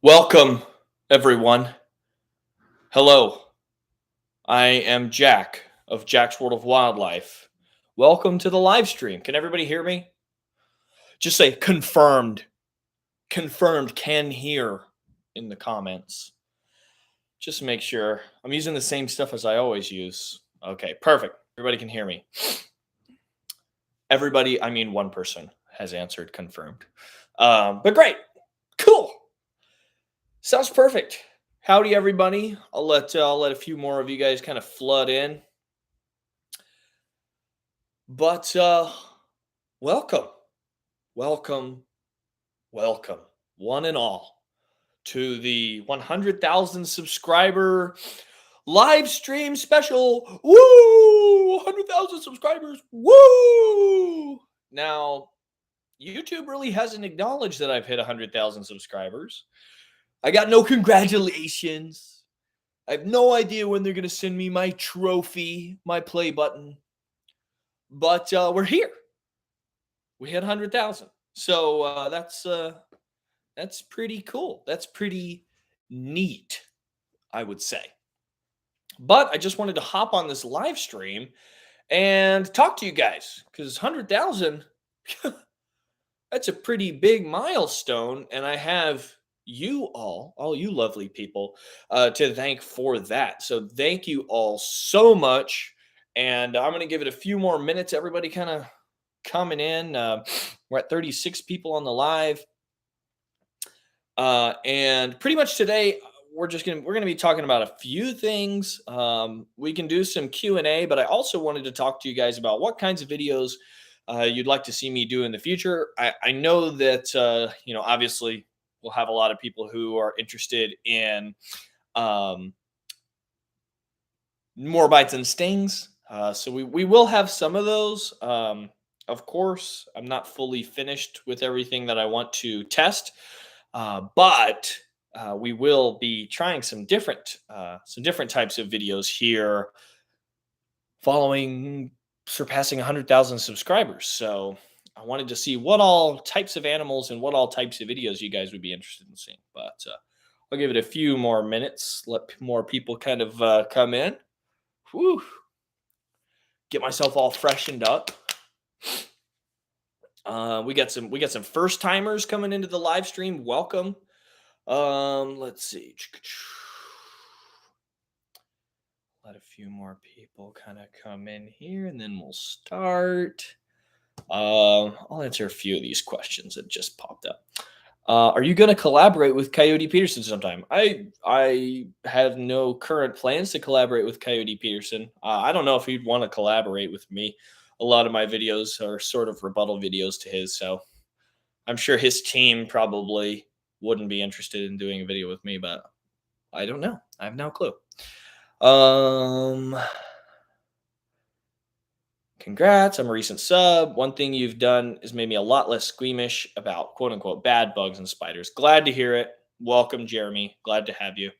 Welcome, everyone. Hello, I am Jack of Jack's World of Wildlife. Welcome to the live stream. Can everybody hear me? Just say confirmed. Confirmed can hear in the comments. Just make sure. I'm using the same stuff as I always use. Okay, perfect. Everybody can hear me. Everybody, I mean one person has answered confirmed. But great. Cool. Sounds perfect. Howdy, everybody. I'll let a few more of you guys kind of flood in. But welcome, welcome, welcome, one and all, to the 100,000 subscriber live stream special. Woo! 100,000 subscribers. Woo! Now, YouTube really hasn't acknowledged that I've hit 100,000 subscribers. I got no congratulations. I have no idea when they're going to send me my trophy, my play button. But we're here. We hit 100,000. So that's pretty cool. That's pretty neat, I would say. But I just wanted to hop on this live stream and talk to you guys because 100,000 that's a pretty big milestone, and I have you all you lovely people, to thank for that. So thank you all so much, and I'm going to give it a few more minutes. Everybody kind of coming in. We're at 36 people on the live, and pretty much today we're gonna be talking about a few things. We can do some Q&A, but I also wanted to talk to you guys about what kinds of videos you'd like to see me do in the future. I know that obviously we'll have a lot of people who are interested in um, more bites and stings. So we will have some of those. Of course, I'm not fully finished with everything that I want to test, but we will be trying some different types of videos here, following surpassing 100,000 subscribers. So I wanted to see what all types of animals and what all types of videos you guys would be interested in seeing. But I'll give it a few more minutes, let more people kind of come in. Whew. Get myself all freshened up. We got some first timers coming into the live stream. Welcome. Let's see. Let a few more people kind of come in here, and then we'll start. I'll answer a few of these questions that just popped up. Are you going to collaborate with Coyote Peterson sometime? I have no current plans to collaborate with Coyote Peterson. I don't know if he'd want to collaborate with me. A lot of my videos are sort of rebuttal videos to his, so I'm sure his team probably wouldn't be interested in doing a video with me, but I don't know. I have no clue. Congrats, I'm a recent sub. One thing you've done is made me a lot less squeamish about quote unquote bad bugs and spiders. Glad to hear it. Welcome, Jeremy. Glad to have you.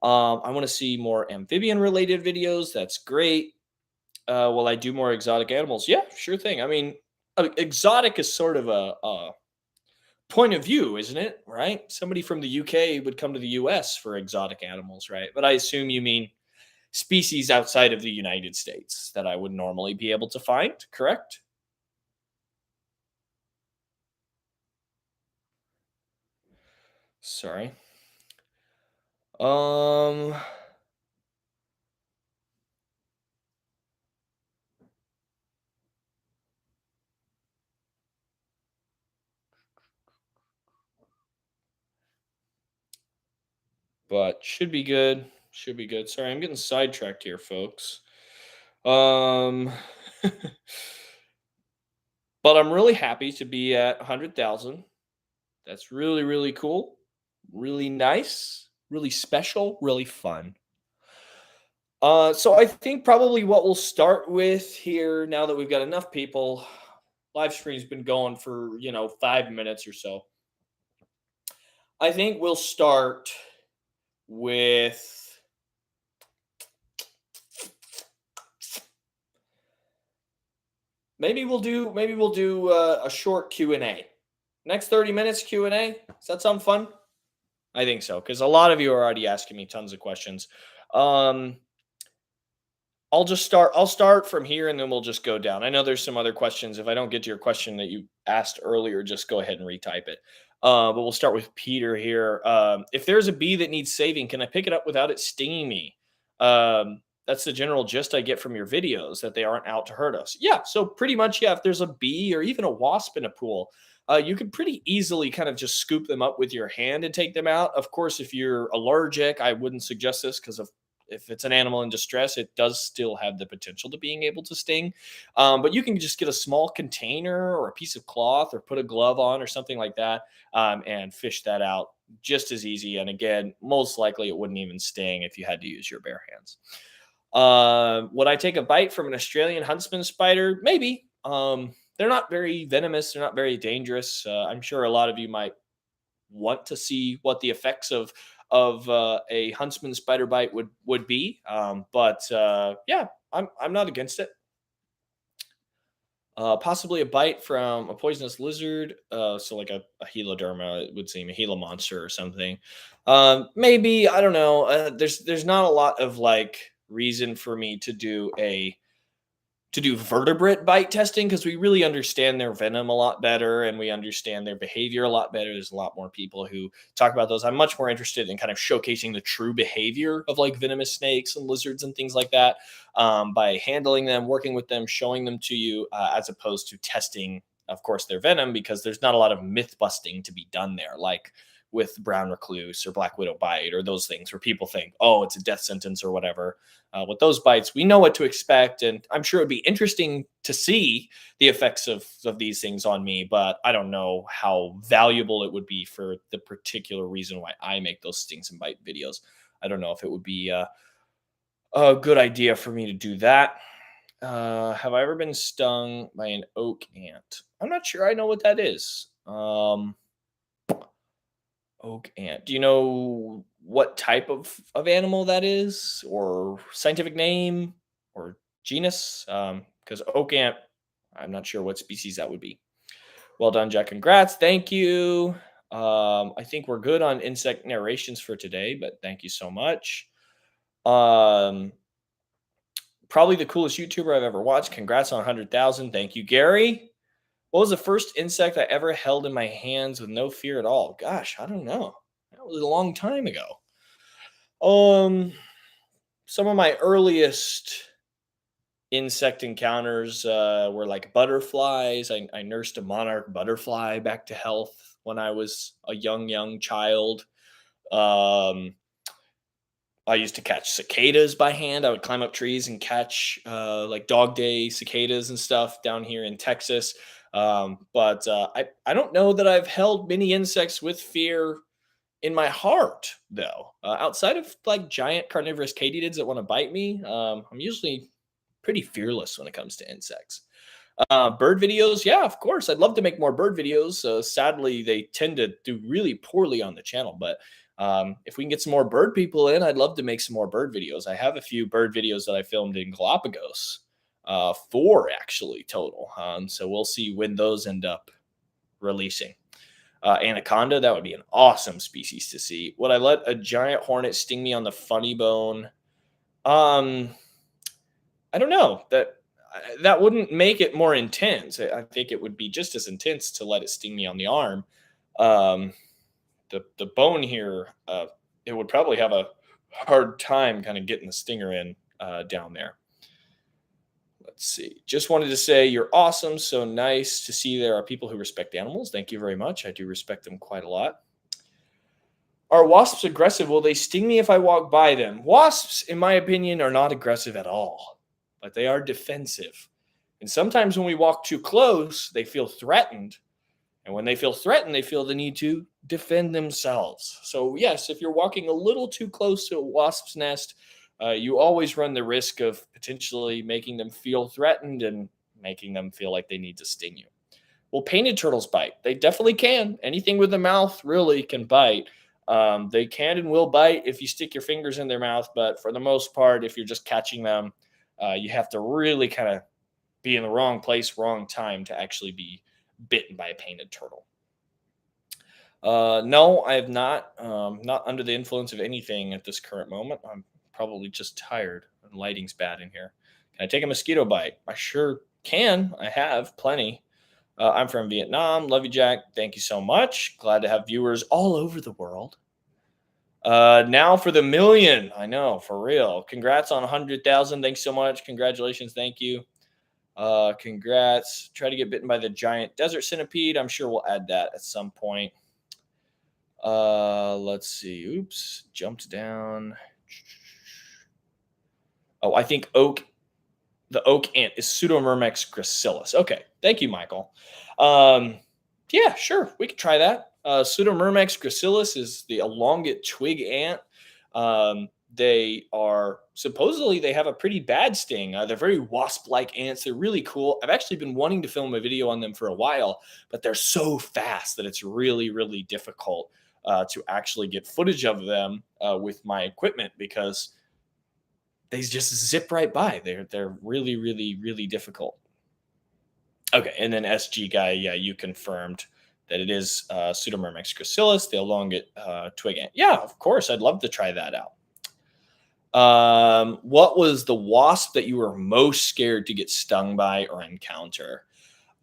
I want to see more amphibian related videos. That's great. Will I do more exotic animals? Yeah, sure thing. I mean, exotic is sort of a point of view, isn't it? Right? Somebody from the UK would come to the US for exotic animals, right? But I assume you mean species outside of the United States that I would normally be able to find, correct? Sorry. Um but should be good. Should be good. Sorry, I'm getting sidetracked here, folks. Um but I'm really happy to be at 100,000. That's really really cool. Really nice, really special, really fun. So I think probably what we'll start with here, now that we've got enough people, live stream's been going for 5 minutes or so. I think we'll start with maybe we'll do a short Q&A. Next 30 minutes Q&A. Does that sound fun? I think so because a lot of you are already asking me tons of questions. Um, I'll start from here and then we'll just go down. I know there's some other questions. If I don't get to your question that you asked earlier, just go ahead and retype it. But we'll start with Peter here. If there's a bee that needs saving, can I pick it up without it stinging me? That's the general gist I get from your videos, that they aren't out to hurt us. Yeah, so pretty much, yeah, if there's a bee or even a wasp in a pool, you can pretty easily kind of just scoop them up with your hand and take them out. Of course, if you're allergic, I wouldn't suggest this because of if it's an animal in distress, it does still have the potential to being able to sting. But you can just get a small container or a piece of cloth or put a glove on or something like that, and fish that out just as easy. And again, most likely it wouldn't even sting if you had to use your bare hands. Would I take a bite from an Australian huntsman spider? Maybe. They're not very venomous. They're not very dangerous. I'm sure a lot of you might want to see what the effects of a huntsman spider bite would be. But yeah, I'm not against it. Possibly a bite from a poisonous lizard, so like a heloderma, it would seem a Gila monster or something. Maybe I don't know. There's not a lot of like reason for me to do vertebrate bite testing because we really understand their venom a lot better and we understand their behavior a lot better. There's a lot more people who talk about those. I'm much more interested in kind of showcasing the true behavior of like venomous snakes and lizards and things like that, by handling them, working with them, showing them to you, as opposed to testing, of course, their venom because there's not a lot of myth busting to be done there. Like with brown recluse or black widow bite or those things where people think, oh, it's a death sentence or whatever. With those bites, we know what to expect, and I'm sure it'd be interesting to see the effects of these things on me. But I don't know how valuable it would be for the particular reason why I make those stings and bite videos. I don't know if it would be a good idea for me to do that. Have I ever been stung by an oak ant? I'm not sure I know what that is. Oak ant. Do you know what type of animal that is, or scientific name, or genus? Because oak ant, I'm not sure what species that would be. Well done, Jack. Congrats. Thank you. I think we're good on insect narrations for today, but thank you so much. Um, Probably the coolest YouTuber I've ever watched. Congrats on 100,000. Thank you, Gary. What was the first insect I ever held in my hands with no fear at all? Gosh, I don't know. That was a long time ago. Um, some of my earliest insect encounters were like butterflies. I nursed a monarch butterfly back to health when I was a young child. Um, I used to catch cicadas by hand. I would climb up trees and catch like dog day cicadas and stuff down here in Texas. But I don't know that I've held many insects with fear in my heart, though. Outside of like giant carnivorous katydids that want to bite me, I'm usually pretty fearless when it comes to insects. Bird videos, yeah, of course. I'd love to make more bird videos. Sadly, they tend to do really poorly on the channel, but if we can get some more bird people in, I'd love to make some more bird videos. I have a few bird videos that I filmed in Galapagos, four actually total. So we'll see when those end up releasing. Anaconda, that would be an awesome species to see. Would I let a giant hornet sting me on the funny bone? Um, I don't know. That wouldn't make it more intense. I think it would be just as intense to let it sting me on the arm. Um, the bone here, it would probably have a hard time kind of getting the stinger in down there. Let's see. Just wanted to say you're awesome. So nice to see there are people who respect animals. Thank you very much. I do respect them quite a lot. Are wasps aggressive? Will they sting me if I walk by them? Wasps, in my opinion, are not aggressive at all, but they are defensive. And sometimes when we walk too close, they feel threatened. And when they feel threatened, they feel the need to defend themselves. So, yes, if you're walking a little too close to a wasp's nest, you always run the risk of potentially making them feel threatened and making them feel like they need to sting you. Well, painted turtles bite. They definitely can. Anything with a mouth really can bite. They can and will bite if you stick your fingers in their mouth, but for the most part, if you're just catching them, you have to really kind of be in the wrong place, wrong time to actually be bitten by a painted turtle. No, I have not. Not under the influence of anything at this current moment. I'm probably just tired and lighting's bad in here. Can I take a mosquito bite? I sure can. I have plenty. I'm from Vietnam. Love you, Jack. Thank you so much. Glad to have viewers all over the world. Now for the million. I know, for real. Congrats on 100,000. Thanks so much. Congratulations. Thank you. Congrats. Try to get bitten by the giant desert centipede. I'm sure we'll add that at some point. Let's see. Oops, jumped down. Oh, I think the oak ant is Pseudomyrmex gracilis. Okay, thank you, Michael. Yeah, sure, we could try that. Pseudomyrmex gracilis is the elongate twig ant. They are supposedly they have a pretty bad sting. They're very wasp-like ants. They're really cool. I've actually been wanting to film a video on them for a while, but they're so fast that it's really, really difficult to actually get footage of them with my equipment because they just zip right by. They're really, really, really difficult. Okay, and then SG guy, yeah, you confirmed that it is Pseudomyrmex gracilis, the elongate twig ant. Yeah, of course, I'd love to try that out. What was the wasp that you were most scared to get stung by or encounter?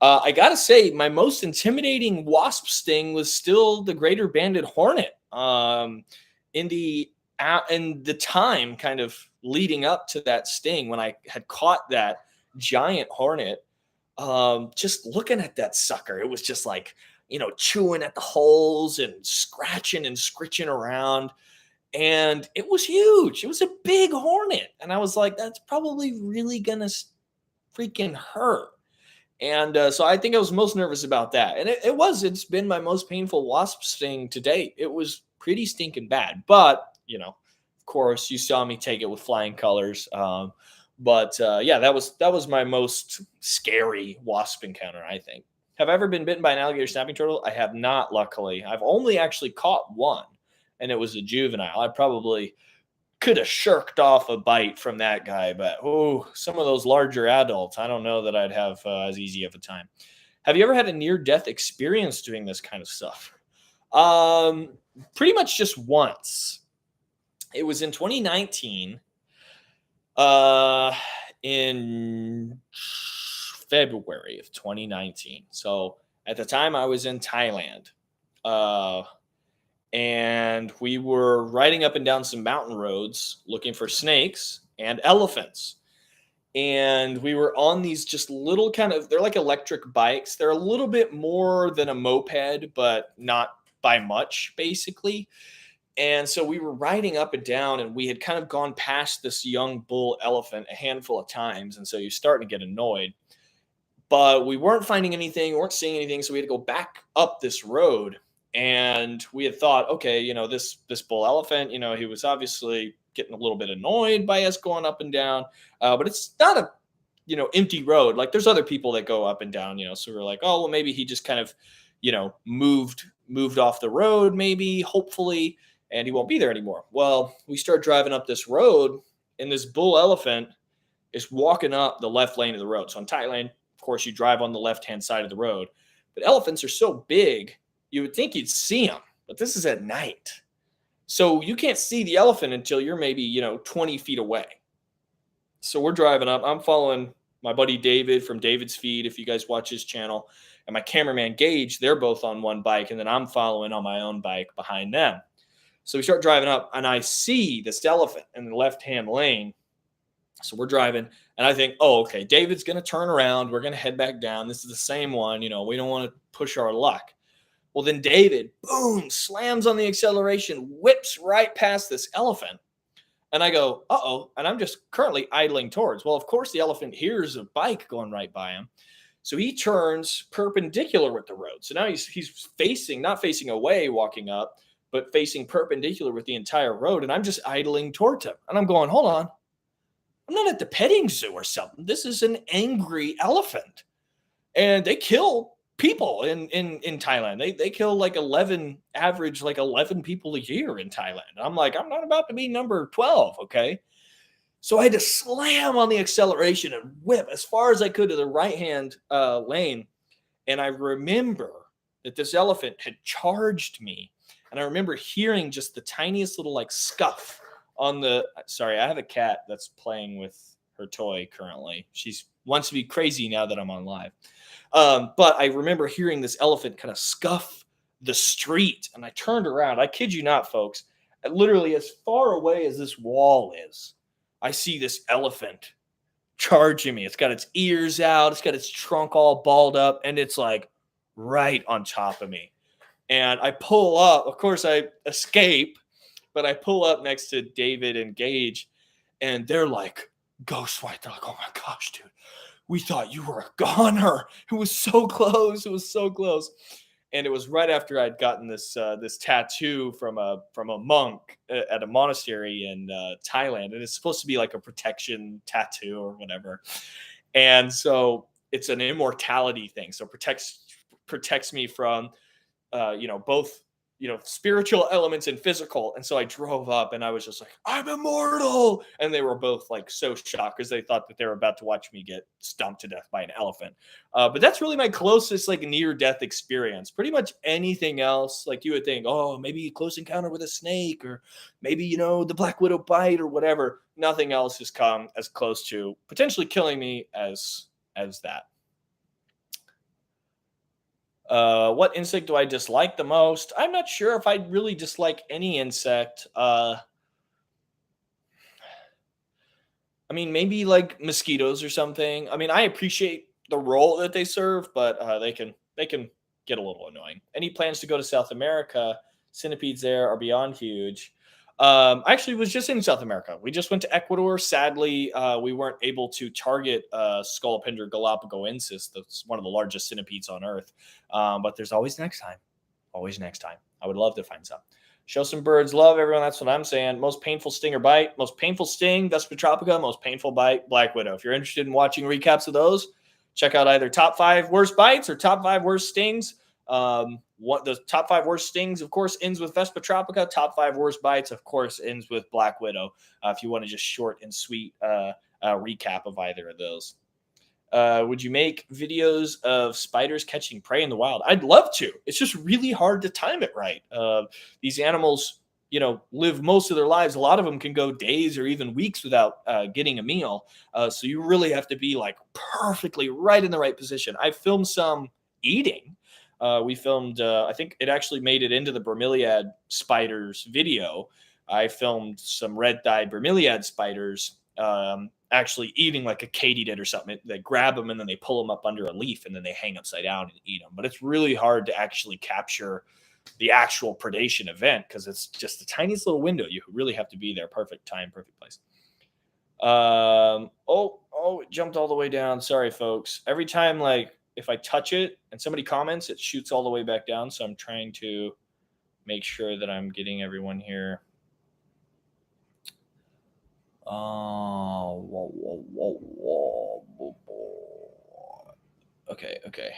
I gotta say, my most intimidating wasp sting was still the greater banded hornet. In the in the time kind of leading up to that sting, when I had caught that giant hornet, just looking at that sucker, it was just like chewing at the holes and scratching and scritching around, and it was huge. It was a big hornet, and I was like, that's probably really gonna freaking hurt. And so I think I was most nervous about that. And it's been my most painful wasp sting to date. It was pretty stinking bad. But, of course, you saw me take it with flying colors. But yeah, that was my most scary wasp encounter, I think. Have I ever been bitten by an alligator snapping turtle? I have not, luckily. I've only actually caught one, and it was a juvenile. I probably could have shirked off a bite from that guy, but some of those larger adults, I don't know that I'd have as easy of a time. Have you ever had a near-death experience doing this kind of stuff? Pretty much just once. It was in 2019, in February of 2019. So at the time, I was in Thailand. And we were riding up and down some mountain roads looking for snakes and elephants. And we were on these just little they're like electric bikes. They're a little bit more than a moped, but not by much, basically. And so we were riding up and down, and we had kind of gone past this young bull elephant a handful of times. And so you're starting to get annoyed. But we weren't finding anything, weren't seeing anything. So we had to go back up this road. And we had thought, okay, this bull elephant, he was obviously getting a little bit annoyed by us going up and down, but it's not a empty road. Like, there's other people that go up and down, so we're like, oh well, maybe he just kind of moved off the road, maybe, hopefully, and he won't be there anymore. Well, we start driving up this road, and this bull elephant is walking up the left lane of the road. So in Thailand, of course, you drive on the left hand side of the road, but elephants are so big, you would think you'd see them, but this is at night. So you can't see the elephant until you're maybe, 20 feet away. So we're driving up. I'm following my buddy David from David's Feed, if you guys watch his channel, and my cameraman Gage. They're both on one bike, and then I'm following on my own bike behind them. So we start driving up, and I see this elephant in the left-hand lane. So we're driving, and I think, oh, okay, David's going to turn around. We're going to head back down. This is the same one. We don't want to push our luck. Well, then David, boom, slams on the acceleration, whips right past this elephant. And I go, uh-oh. And I'm just currently idling towards. Well, of course, the elephant hears a bike going right by him. So he turns perpendicular with the road. So now he's not facing away walking up, but facing perpendicular with the entire road. And I'm just idling towards him. And I'm going, hold on. I'm not at the petting zoo or something. This is an angry elephant. And they kill people in Thailand. They kill like 11 people a year in Thailand. I'm like, I'm not about to be number 12, okay? So I had to slam on the acceleration and whip as far as I could to the right-hand lane. And I remember that this elephant had charged me. And I remember hearing just the tiniest little like scuff on the. Sorry, I have a cat that's playing with her toy currently. She's wants to be crazy now that I'm on live. But I remember hearing this elephant kind of scuff the street, and I turned around. I kid you not, folks. Literally, as far away as this wall is, I see this elephant charging me. It's got its ears out, it's got its trunk all balled up, and it's like right on top of me. And I pull up. Of course, I escape, but I pull up next to David and Gage, and they're like, ghost white. They're like, oh my gosh, dude, we thought you were a goner. It was so close. It was so close. And it was right after I'd gotten this tattoo from a monk at a monastery in Thailand, and it's supposed to be like a protection tattoo or whatever. And so it's an immortality thing. So protects me from both spiritual elements and physical. And so I drove up and I was just like, I'm immortal. And they were both like so shocked because they thought that they were about to watch me get stomped to death by an elephant. But that's really my closest like near death experience. Pretty much anything else, like you would think, oh, maybe a close encounter with a snake, or maybe, the Black Widow bite or whatever. Nothing else has come as close to potentially killing me as that. What insect do I dislike the most? I'm not sure if I really dislike any insect. I mean, maybe like mosquitoes or something. I mean, I appreciate the role that they serve, but they can get a little annoying. Any plans to go to South America? Centipedes there are beyond huge. I actually was just in South America. We just went to Ecuador. Sadly, we weren't able to target Scolopendra galapagos. That's one of the largest centipedes on Earth. But there's always next time. Always next time. I would love to find some. Show some birds love, everyone. That's what I'm saying. Most painful sting or bite. Most painful sting, Vespa tropica. Most painful bite, Black Widow. If you're interested in watching recaps of those, check out either top 5 worst bites or top 5 worst stings. What the top 5 worst stings, of course, ends with Vespa tropica. Top 5 worst bites, of course, ends with Black Widow. If you want to just short and sweet recap of either of those. Would you make videos of spiders catching prey in the wild? I'd love to. It's just really hard to time it right. These animals, live most of their lives. A lot of them can go days or even weeks without getting a meal. So you really have to be like perfectly right in the right position. I filmed some eating. We filmed, I think it actually made it into the bromeliad spiders video. I filmed some red-dyed bromeliad spiders actually eating like a katydid or something. They grab them and then they pull them up under a leaf and then they hang upside down and eat them. But it's really hard to actually capture the actual predation event because it's just the tiniest little window. You really have to be there. Perfect time, perfect place. It jumped all the way down. Sorry, folks. Every time, like, if I touch it and somebody comments, it shoots all the way back down. So I'm trying to make sure that I'm getting everyone here. Okay.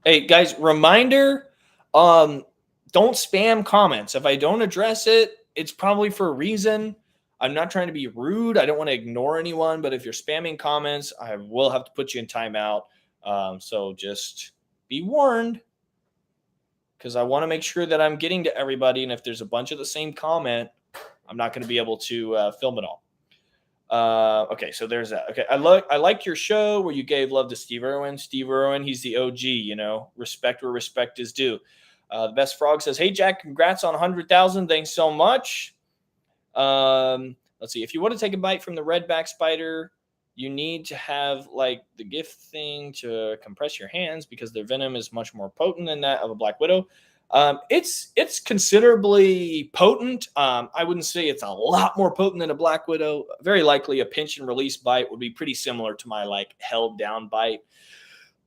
Hey guys, reminder, don't spam comments. If I don't address it, it's probably for a reason. I'm not trying to be rude. I don't want to ignore anyone, but if you're spamming comments, I will have to put you in timeout. So just be warned, because I want to make sure that I'm getting to everybody. And if there's a bunch of the same comment, I'm not going to be able to film it all. Okay, so there's that. Okay, I liked your show where you gave love to Steve Irwin. Steve Irwin, he's the OG. Respect where respect is due. The Best Frog says, "Hey Jack, congrats on 100,000. Thanks so much." Let's see. If you want to take a bite from the redback spider, you need to have like the gift thing to compress your hands because their venom is much more potent than that of a Black Widow. It's considerably potent. I wouldn't say it's a lot more potent than a Black Widow. Very likely a pinch and release bite would be pretty similar to my like held down bite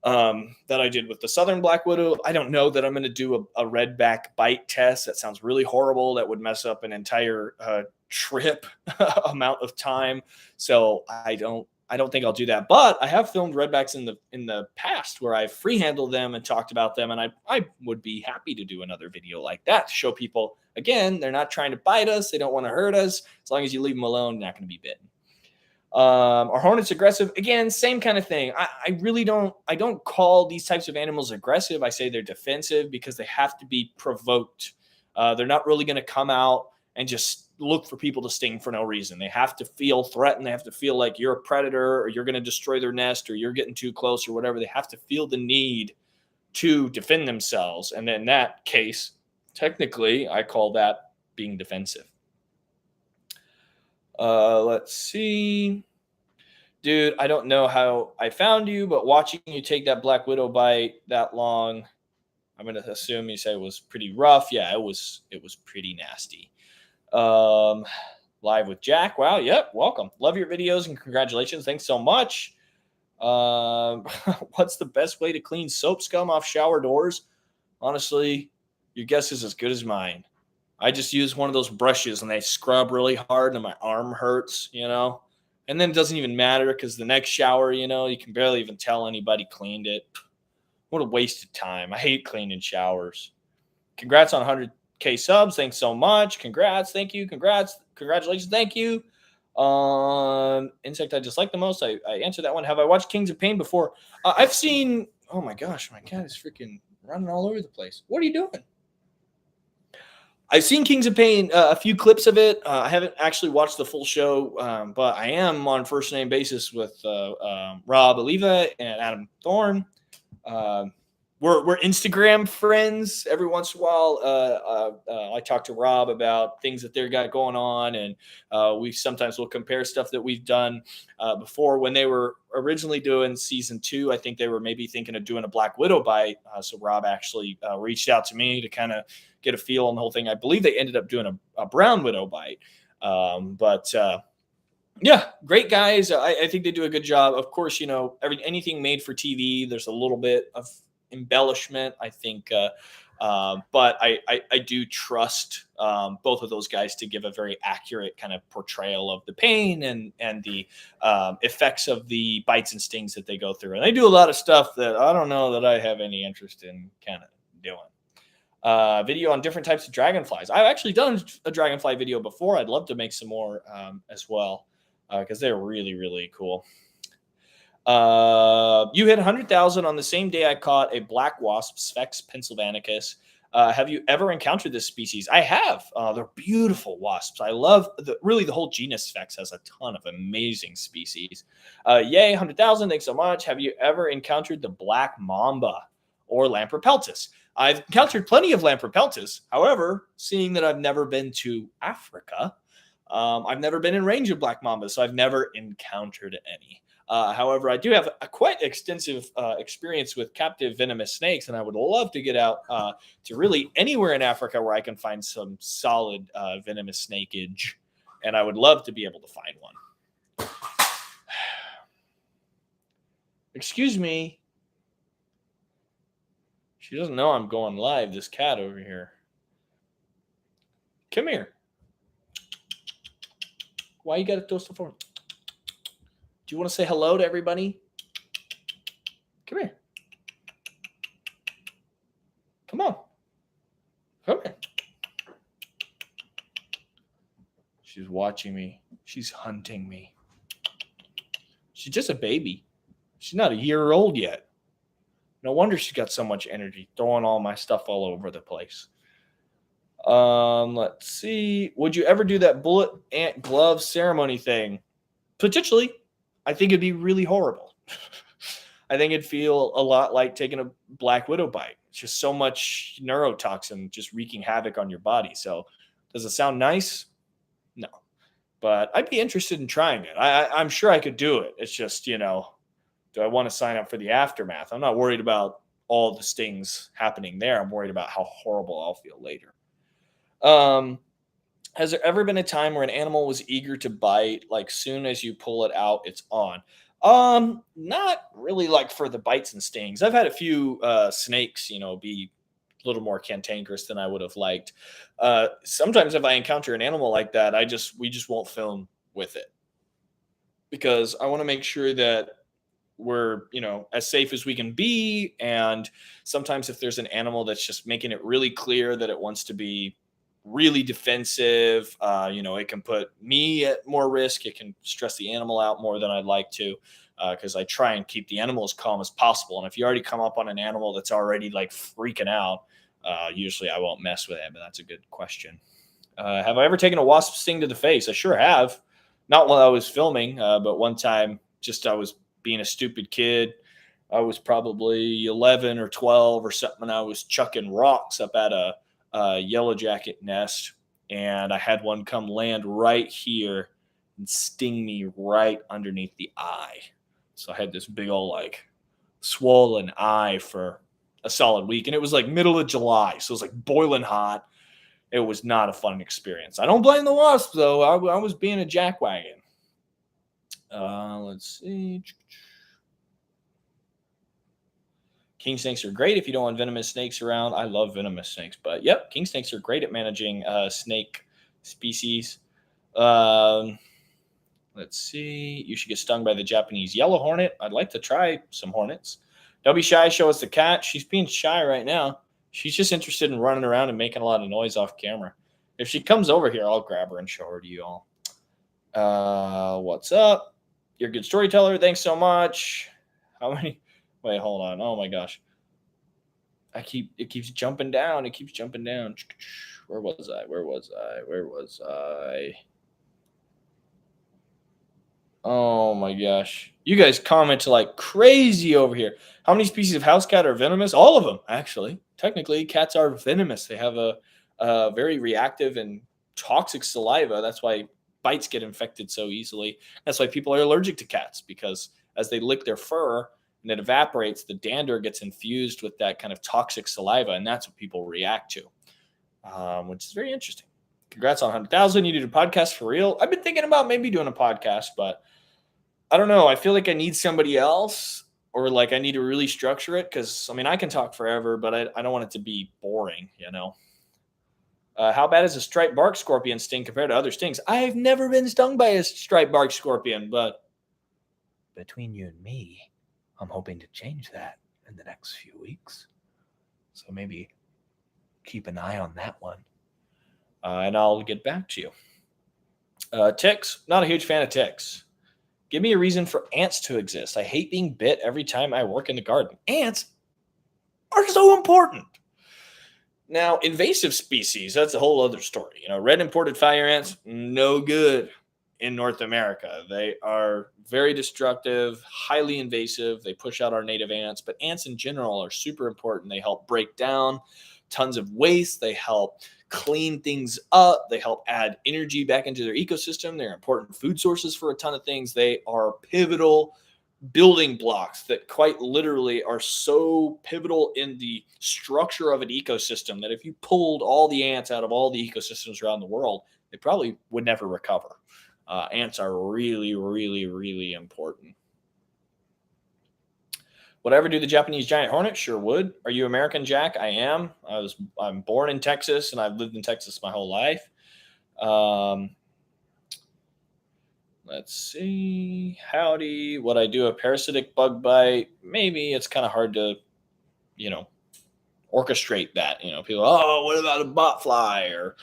that I did with the Southern Black Widow. I don't know that I'm going to do a redback bite test. That sounds really horrible. That would mess up an entire trip amount of time. So I don't think I'll do that, but I have filmed redbacks in the past where I've free handled them and talked about them. And I would be happy to do another video like that to show people, again, they're not trying to bite us. They don't want to hurt us. As long as you leave them alone, they're not going to be bitten. Are hornets aggressive? Again, same kind of thing. I really don't call these types of animals aggressive. I say they're defensive because they have to be provoked. They're not really going to come out and just look for people to sting for no reason. They have to feel threatened. They have to feel like you're a predator or you're going to destroy their nest or you're getting too close or whatever. They have to feel the need to defend themselves. And in that case, technically, I call that being defensive. Let's see. Dude, I don't know how I found you, but watching you take that Black Widow bite that long, I'm gonna assume you say it was pretty rough. Yeah, it was pretty nasty. Um, Live with Jack. Wow, yep, welcome. Love your videos and congratulations. Thanks so much. What's the best way to clean soap scum off shower doors? Honestly, your guess is as good as mine. I just use one of those brushes and I scrub really hard and my arm hurts. And then it doesn't even matter because the next shower, you can barely even tell anybody cleaned it. What a waste of time. I hate cleaning showers. Congrats on 100K subs. Thanks so much. Congrats. Thank you. Congrats. Congratulations. Thank you. Insect I dislike the most. I answered that one. Have I watched Kings of Pain before? I've seen. Oh my gosh, my cat is freaking running all over the place. What are you doing? I've seen Kings of Pain, a few clips of it. I haven't actually watched the full show, but I am on first name basis with Rob Oliva and Adam Thorne. We're Instagram friends. Every once in a while, I talk to Rob about things that they've got going on, and we sometimes will compare stuff that we've done before. When they were originally doing season 2, I think they were maybe thinking of doing a Black Widow bite. So Rob actually reached out to me to kind of get a feel on the whole thing. I believe they ended up doing a Brown Widow bite, but. Yeah, great guys. I think they do a good job. Of course, anything made for TV, there's a little bit of embellishment, I think. But I do trust both of those guys to give a very accurate kind of portrayal of the pain and the effects of the bites and stings that they go through. And they do a lot of stuff that I don't know that I have any interest in kind of doing. Video on different types of dragonflies. I've actually done a dragonfly video before. I'd love to make some more as well because they're really, really cool. You hit 100,000 on the same day I caught a black wasp, Sphex pennsylvanicus. Have you ever encountered this species? I have. They're beautiful wasps. I love the whole genus Sphex has a ton of amazing species. Yay, 100,000. Thanks so much. Have you ever encountered the black mamba or Lamprey peltis? I've encountered plenty of Lamprey peltis. However, seeing that I've never been to Africa, I've never been in range of black mambas, so I've never encountered any. However, I do have a quite extensive experience with captive venomous snakes, and I would love to get out to really anywhere in Africa where I can find some solid venomous snakeage, and I would love to be able to find one. Excuse me. She doesn't know I'm going live, this cat over here. Come here. Why you got to throw stuff on? Do you want to say hello to everybody? Come here. Come on. Come here. She's watching me. She's hunting me. She's just a baby. She's not a year old yet. No wonder she's got so much energy, throwing all my stuff all over the place. Let's see. Would you ever do that bullet ant glove ceremony thing? Potentially. I think it'd be really horrible. I think it'd feel a lot like taking a Black Widow bite. It's just so much neurotoxin just wreaking havoc on your body. So does it sound nice? No. But I'd be interested in trying it. I'm sure I could do it. It's just, do I want to sign up for the aftermath? I'm not worried about all the stings happening there. I'm worried about how horrible I'll feel later. Has there ever been a time where an animal was eager to bite, like soon as you pull it out, it's on? Not really like for the bites and stings. I've had a few snakes, be a little more cantankerous than I would have liked. Sometimes if I encounter an animal like that, we just won't film with it because I want to make sure that we're, as safe as we can be. And sometimes if there's an animal that's just making it really clear that it wants to be really defensive. It can put me at more risk. It can stress the animal out more than I'd like to, because I try and keep the animal as calm as possible. And if you already come up on an animal that's already like freaking out, usually I won't mess with it. But that's a good question. Have I ever taken a wasp sting to the face? I sure have. Not while I was filming, but one time, just I was being a stupid kid. I was probably 11 or 12 or something. And I was chucking rocks up at a yellow jacket nest, and I had one come land right here and sting me right underneath the eye. So I had this big old like swollen eye for a solid week, and it was like middle of July, so it was like boiling hot. It was not a fun experience. I don't blame the wasp though. I was being a jackwagon. Let's see. King snakes are great if you don't want venomous snakes around. I love venomous snakes, but yep, king snakes are great at managing snake species. Let's see. You should get stung by the Japanese yellow hornet. I'd like to try some hornets. Don't be shy. Show us the cat. She's being shy right now. She's just interested in running around and making a lot of noise off camera. If she comes over here, I'll grab her and show her to you all. What's up? You're a good storyteller. Thanks so much. How many? Wait, hold on. Oh my gosh. It keeps jumping down. It keeps jumping down. Where was I? Oh my gosh. You guys comment like crazy over here. How many species of house cat are venomous? All of them, actually. Technically, cats are venomous. They have a very reactive and toxic saliva. That's why bites get infected so easily. That's why people are allergic to cats, because as they lick their fur and it evaporates, the dander gets infused with that kind of toxic saliva, and that's what people react to, which is very interesting. Congrats on 100,000. You did a podcast for real? I've been thinking about maybe doing a podcast, but I don't know. I feel like I need somebody else, or like I need to really structure it, because, I mean, I can talk forever, but I don't want it to be boring, you know? How bad is a striped bark scorpion sting compared to other stings? I've never been stung by a striped bark scorpion, but between you and me, I'm hoping to change that in the next few weeks. So maybe keep an eye on that one. And I'll get back to you. Ticks. Not a huge fan of ticks. Give me a reason for ants to exist. I hate being bit every time I work in the garden. Ants are so important. Now, invasive species, that's a whole other story. Red imported fire ants, no good in North America. They are very destructive, highly invasive. They push out our native ants, but ants in general are super important. They help break down tons of waste. They help clean things up. They help add energy back into their ecosystem. They're important food sources for a ton of things. They are pivotal building blocks that quite literally are so pivotal in the structure of an ecosystem that if you pulled all the ants out of all the ecosystems around the world, they probably would never recover. Ants are really, really, really important. Would I ever do the Japanese giant hornet? Sure would. Are you American, Jack? I am. I'm born in Texas, and I've lived in Texas my whole life. Let's see. Howdy. Would I do a parasitic bug bite? Maybe. It's kind of hard to, orchestrate that. People, what about a botfly or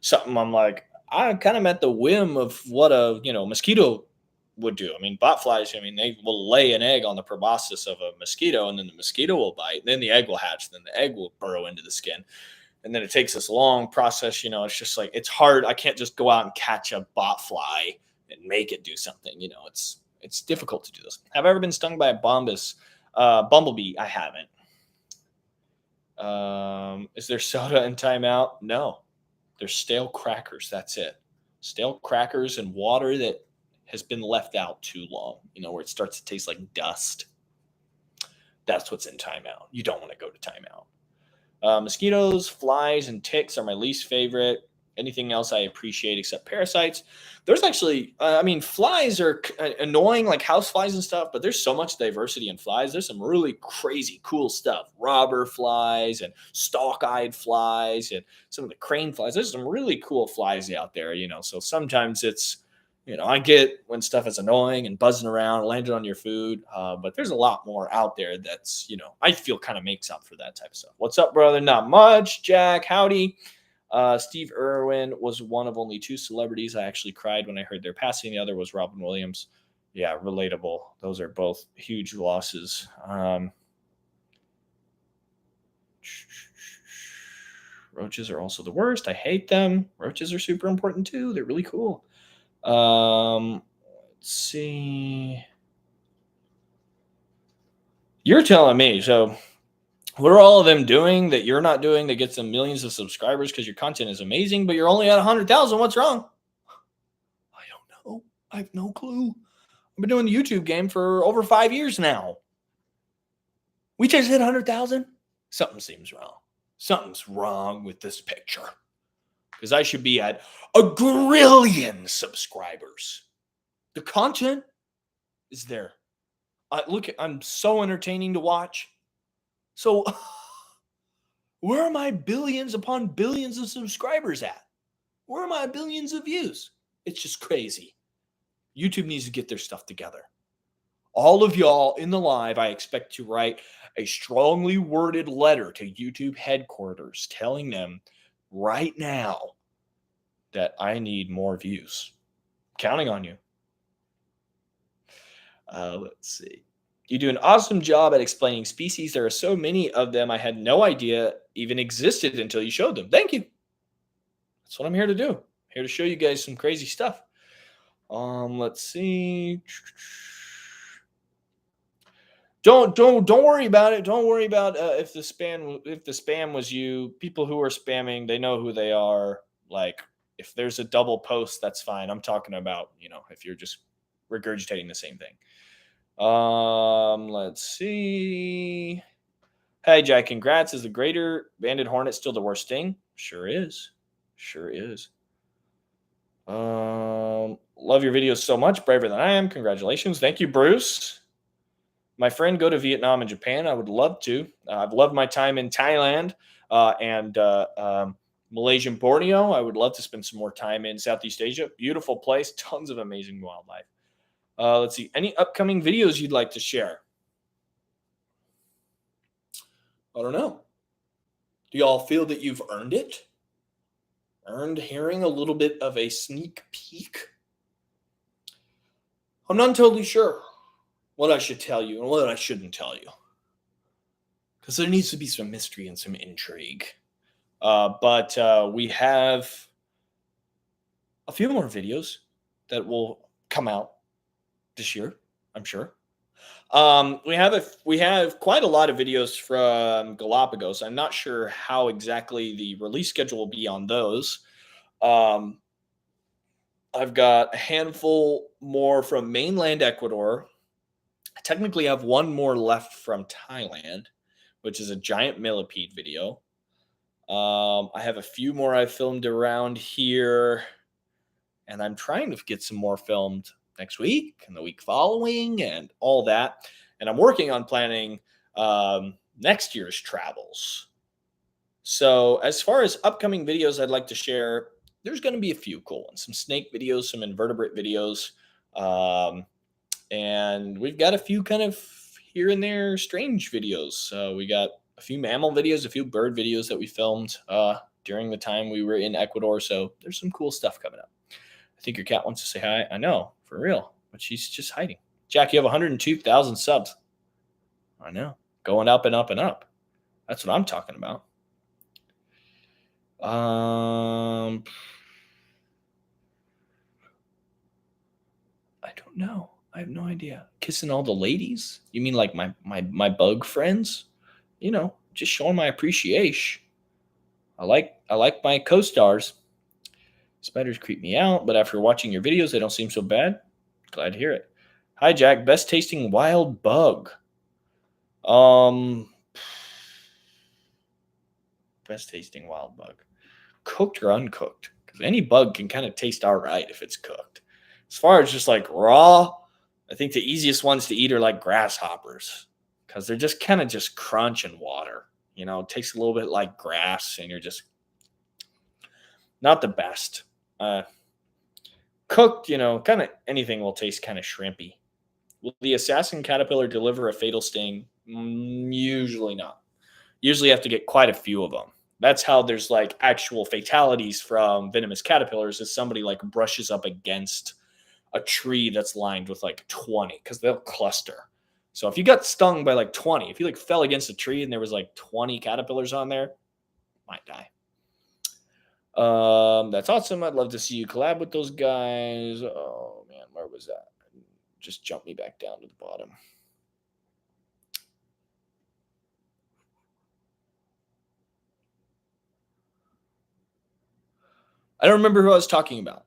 something? I'm like, I kind of at the whim of what a, mosquito would do. I mean, botflies, they will lay an egg on the proboscis of a mosquito, and then the mosquito will bite, and then the egg will hatch, and then the egg will burrow into the skin. And then it takes this long process. It's just like, it's hard. I can't just go out and catch a botfly and make it do something. It's difficult to do this. Have I ever been stung by a bumblebee? I haven't. Is there soda in timeout? No. There's stale crackers. That's it. Stale crackers and water that has been left out too long, where it starts to taste like dust. That's what's in timeout. You don't want to go to timeout. Mosquitoes, flies, and ticks are my least favorite. Anything else I appreciate except parasites. There's actually, flies are annoying, like house flies and stuff, but there's so much diversity in flies. There's some really crazy, cool stuff. Robber flies and stalk-eyed flies and some of the crane flies. There's some really cool flies out there, so sometimes it's, I get when stuff is annoying and buzzing around, landing on your food, but there's a lot more out there that's, I feel kind of makes up for that type of stuff. What's up, brother? Not much. Jack, howdy. Steve Irwin was one of only 2 celebrities I actually cried when I heard their passing. The other was Robin Williams. Yeah, relatable. Those are both huge losses. Roaches are also the worst. I hate them. Roaches are super important too. They're really cool. Let's see. You're telling me. So, what are all of them doing that you're not doing that gets them millions of subscribers because your content is amazing, but you're only at 100,000? What's wrong? I don't know. I have no clue. I've been doing the YouTube game for over 5 years now. We just hit 100,000. Something seems wrong. Something's wrong with this picture. Because I should be at 1,000,000,000 subscribers. The content is there. I'm so entertaining to watch. So where are my billions upon billions of subscribers at? Where are my billions of views? It's just crazy. YouTube needs to get their stuff together. All of y'all in the live, I expect to write a strongly worded letter to YouTube headquarters telling them right now that I need more views. Counting on you. Let's see. You do an awesome job at explaining species. There are so many of them I had no idea even existed until you showed them. Thank you. That's what I'm here to do. I'm here to show you guys some crazy stuff. Let's see. Don't worry about it. Don't worry about if the spam was you. People who are spamming, they know who they are. Like if there's a double post, that's fine. I'm talking about, if you're just regurgitating the same thing. Let's see. Hey, Jack, congrats. Is the greater banded hornet still the worst thing? Sure is. Sure is. Love your videos so much. Braver than I am. Congratulations. Thank you, Bruce. My friend go to Vietnam and Japan. I would love to. I've loved my time in Thailand and Malaysian Borneo. I would love to spend some more time in Southeast Asia. Beautiful place. Tons of amazing wildlife. Let's see. Any upcoming videos you'd like to share? I don't know. Do y'all feel that you've earned it? Earned hearing a little bit of a sneak peek? I'm not totally sure what I should tell you and what I shouldn't tell you. Because there needs to be some mystery and some intrigue. But we have a few more videos that will come out this year, I'm sure. We have quite a lot of videos from Galapagos. I'm not sure how exactly the release schedule will be on those. I've got a handful more from mainland Ecuador. I technically have one more left from Thailand, which is a giant millipede video. I have a few more I filmed around here, and I'm trying to get some more filmed next week and the week following and all that. And I'm working on planning next year's travels. So as far as upcoming videos I'd like to share, there's going to be a few cool ones, some snake videos, some invertebrate videos. And we've got a few kind of here and there strange videos. We got a few mammal videos, a few bird videos that we filmed during the time we were in Ecuador. So there's some cool stuff coming up. I think your cat wants to say hi. I know, for real, but she's just hiding. Jack, you have 102,000 subs. I know. Going up and up and up. That's what I'm talking about. I don't know. I have no idea. Kissing all the ladies? You mean like my bug friends? Just showing my appreciation. I like my co-stars. Spiders creep me out, but after watching your videos, they don't seem so bad. Glad to hear it. Hi, Jack. Best tasting wild bug. Best tasting wild bug. Cooked or uncooked? Because any bug can kind of taste all right if it's cooked. As far as just like raw, I think the easiest ones to eat are like grasshoppers. Because they're just kind of just crunch and water. It tastes a little bit like grass, and you're just not the best. Cooked, kind of anything will taste kind of shrimpy. Will the assassin caterpillar deliver a fatal sting? Usually not. Usually have to get quite a few of them. That's how there's like actual fatalities from venomous caterpillars, is somebody like brushes up against a tree that's lined with like 20, because they'll cluster. So if you got stung by like 20, if you like fell against a tree and there was like 20 caterpillars on there, might die. That's awesome. I'd love to see you collab with those guys. Oh man, where was that? Just jump me back down to the bottom. I don't remember who I was talking about,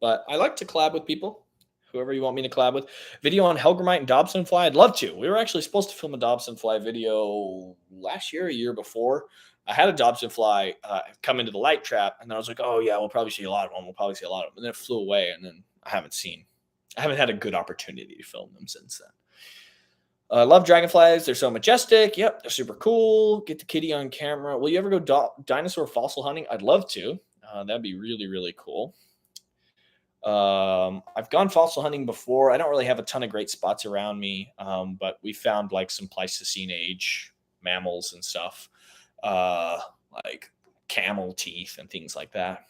but I like to collab with people. Whoever you want me to collab with. Video on Helgramite and Dobson Fly. I'd love to. We were actually supposed to film a Dobson Fly video last year, a year before. I had a Dobson Fly come into the light trap, and then I was like, oh, yeah, we'll probably see a lot of them. We'll probably see a lot of them. And then it flew away, and then I haven't had a good opportunity to film them since then. I love dragonflies. They're so majestic. Yep, they're super cool. Get the kitty on camera. Will you ever go dinosaur fossil hunting? I'd love to. That'd be really, really cool. I've gone fossil hunting before. I don't really have a ton of great spots around me, but we found like some Pleistocene age mammals and stuff, like camel teeth and things like that.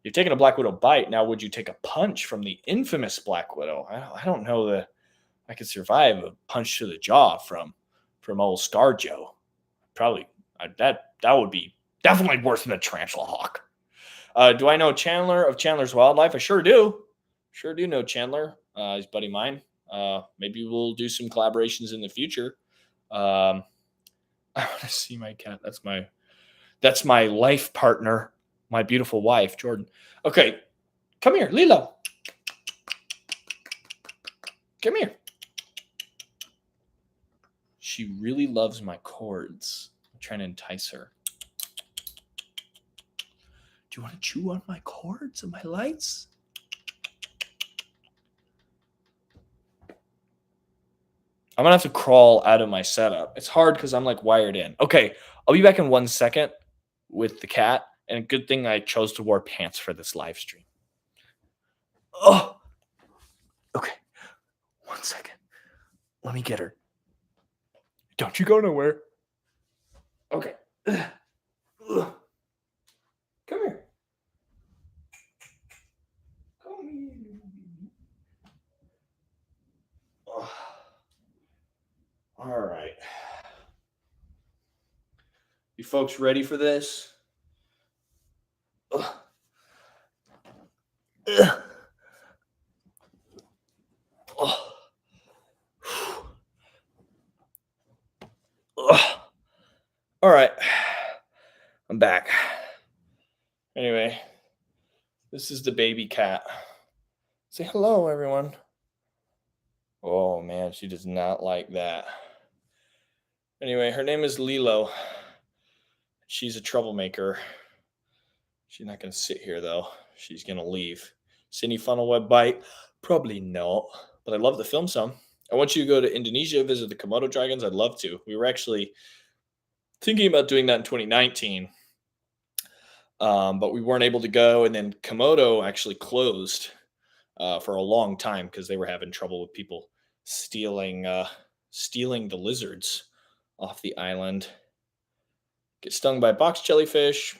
You're taking a black widow bite. Now, would you take a punch from the infamous black widow? I don't know that I could survive a punch to the jaw from old ScarJo. Probably that would be definitely worse than a tarantula hawk. Do I know Chandler of Chandler's Wildlife? I sure do. Sure do know Chandler. He's a buddy of mine. Maybe we'll do some collaborations in the future. I want to see my cat. That's my life partner, my beautiful wife, Jordan. Okay, come here, Lilo. Come here. She really loves my cords. I'm trying to entice her. Do you want to chew on my cords and my lights? I'm going to have to crawl out of my setup. It's hard because I'm like wired in. Okay, I'll be back in 1 second with the cat. And good thing I chose to wear pants for this live stream. Oh, okay. 1 second. Let me get her. Don't you go nowhere. Okay. Come here. Come here. Oh. All right. You folks ready for this? Ugh. Ugh. Oh. Ugh. All right. I'm back. Anyway, this is the baby cat. Say hello, everyone. Oh, man, she does not like that. Anyway, her name is Lilo. She's a troublemaker. She's not going to sit here, though. She's going to leave. See any funnel web bite? Probably not. But I'd love to film some. I want you to go to Indonesia, visit the Komodo dragons. I'd love to. We were actually thinking about doing that in 2019. But we weren't able to go. And then Komodo actually closed for a long time because they were having trouble with people stealing the lizards off the island. Get stung by box jellyfish.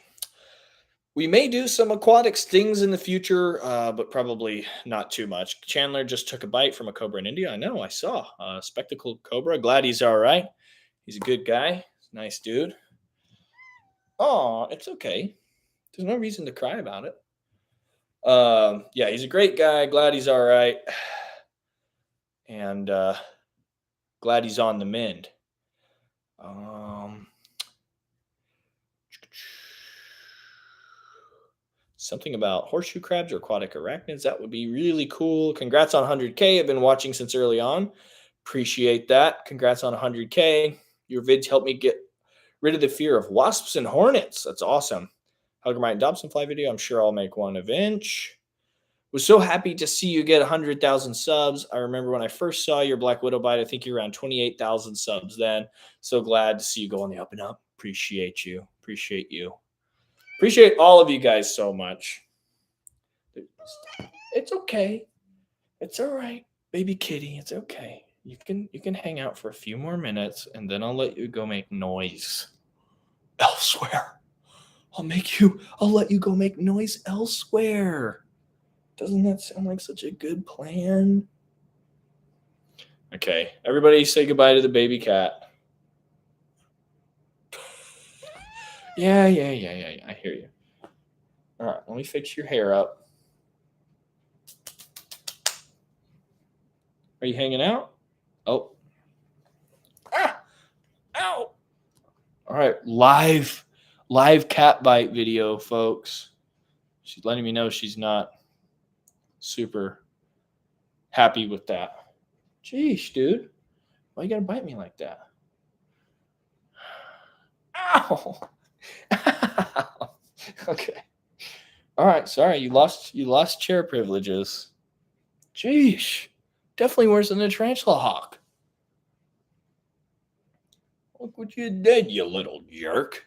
We may do some aquatic stings in the future, but probably not too much. Chandler just took a bite from a cobra in India. I know, I saw a spectacled cobra. Glad he's all right. He's a good guy. Nice dude. Oh, it's okay. There's no reason to cry about it. Yeah, he's a great guy. Glad he's all right. And glad he's on the mend. Something about horseshoe crabs or aquatic arachnids. That would be really cool. Congrats on 100K. I've been watching since early on. Appreciate that. Congrats on 100K. Your vids helped me get rid of the fear of wasps and hornets. That's awesome. Helgramite and Dobson Fly video. I'm sure I'll make one eventually. Was so happy to see you get 100,000 subs. I remember when I first saw your Black Widow bite, I think you're around 28,000 subs then. So glad to see you go on the up and up. Appreciate you. Appreciate you. Appreciate all of you guys so much. It's okay. It's all right, baby kitty. It's okay. You can hang out for a few more minutes, and then I'll let you go make noise. elsewhere. I'll let you go make noise elsewhere. Doesn't that sound like such a good plan? Okay, everybody say goodbye to the baby cat. Yeah. I hear you. All right, let me fix your hair up. Are you hanging out? Oh. Ah! Ow! All right, live cat bite video, folks. She's letting me know she's not super happy with that. Jeez, dude. Why you gotta bite me like that? Ow! Ow! Okay. All right, sorry. You lost chair privileges. Jeez. Definitely worse than a tarantula hawk. Look what you did, you little jerk.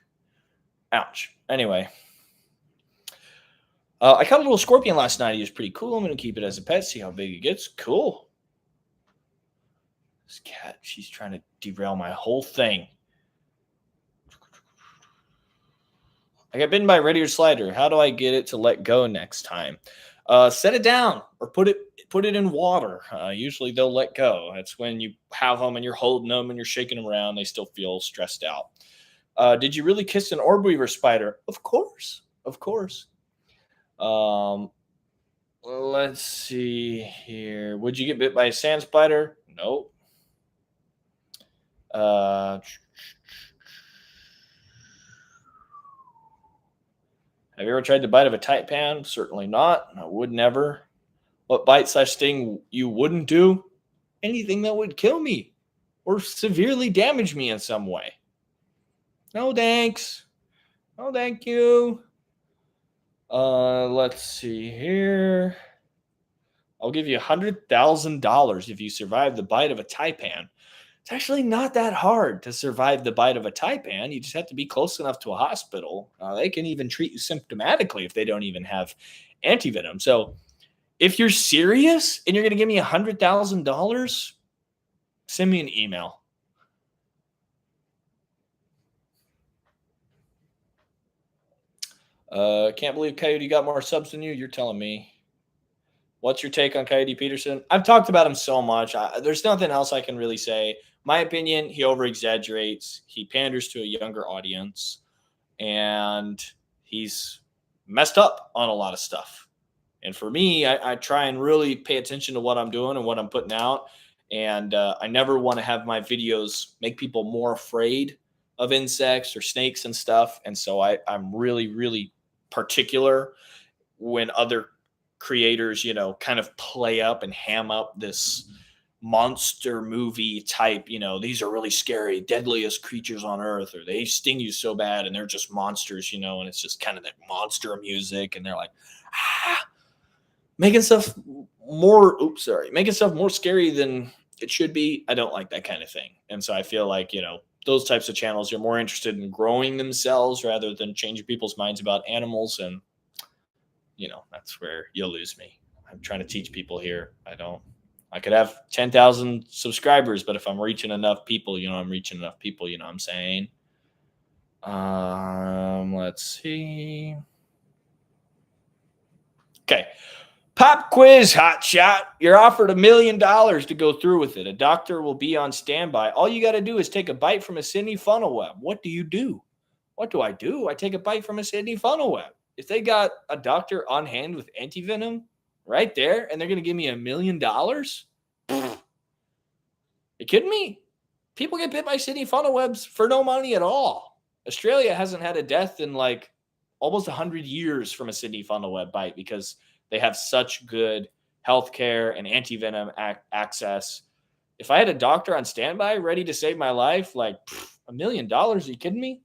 Ouch. Anyway. I caught a little scorpion last night. He was pretty cool. I'm going to keep it as a pet, see how big it gets. Cool. This cat, she's trying to derail my whole thing. I got bitten by a red ear slider. How do I get it to let go next time? Set it down or put it in water. Usually they'll let go. That's when you have them and you're holding them and you're shaking them around. They still feel stressed out. Did you really kiss an orb weaver spider? Of course. Let's see here. Would you get bit by a sand spider? Nope. Have you ever tried the bite of a taipan? Certainly not. I would never. What bite/sting you wouldn't do? Anything that would kill me or severely damage me in some way. No thanks. No thank you. Let's see here. I'll give you $100,000 if you survive the bite of a taipan. It's actually not that hard to survive the bite of a taipan. You just have to be close enough to a hospital. They can even treat you symptomatically if they don't even have antivenom. So if you're serious and you're going to give me $100,000, send me an email. Can't believe Coyote got more subs than you. You're telling me. What's your take on Coyote Peterson? I've talked about him so much. There's nothing else I can really say. My opinion, he over-exaggerates. He panders to a younger audience. And he's messed up on a lot of stuff. And for me, I try and really pay attention to what I'm doing and what I'm putting out. And I never want to have my videos make people more afraid of insects or snakes and stuff. And so I'm really, really particular when other creators, kind of play up and ham up this monster movie type, these are really scary, deadliest creatures on earth, or they sting you so bad and they're just monsters, and it's just kind of that monster music. And they're like, making stuff more scary than it should be. I don't like that kind of thing. And so I feel like, those types of channels are more interested in growing themselves rather than changing people's minds about animals. And, that's where you'll lose me. I'm trying to teach people here. I could have 10,000 subscribers, but if I'm reaching enough people, I'm reaching enough people, what I'm saying. Let's see. Okay. Pop quiz, hot shot. You're offered $1 million to go through with it. A doctor will be on standby. All you got to do is take a bite from a Sydney funnel web. What do you do? What do? I take a bite from a Sydney funnel web. If they got a doctor on hand with antivenom right there and they're going to give me $1 million, you kidding me? People get bit by Sydney funnel webs for no money at all. Australia hasn't had a death in like almost 100 years from a Sydney funnel web bite because they have such good healthcare and antivenom access. If I had a doctor on standby ready to save my life, like $1 million, are you kidding me?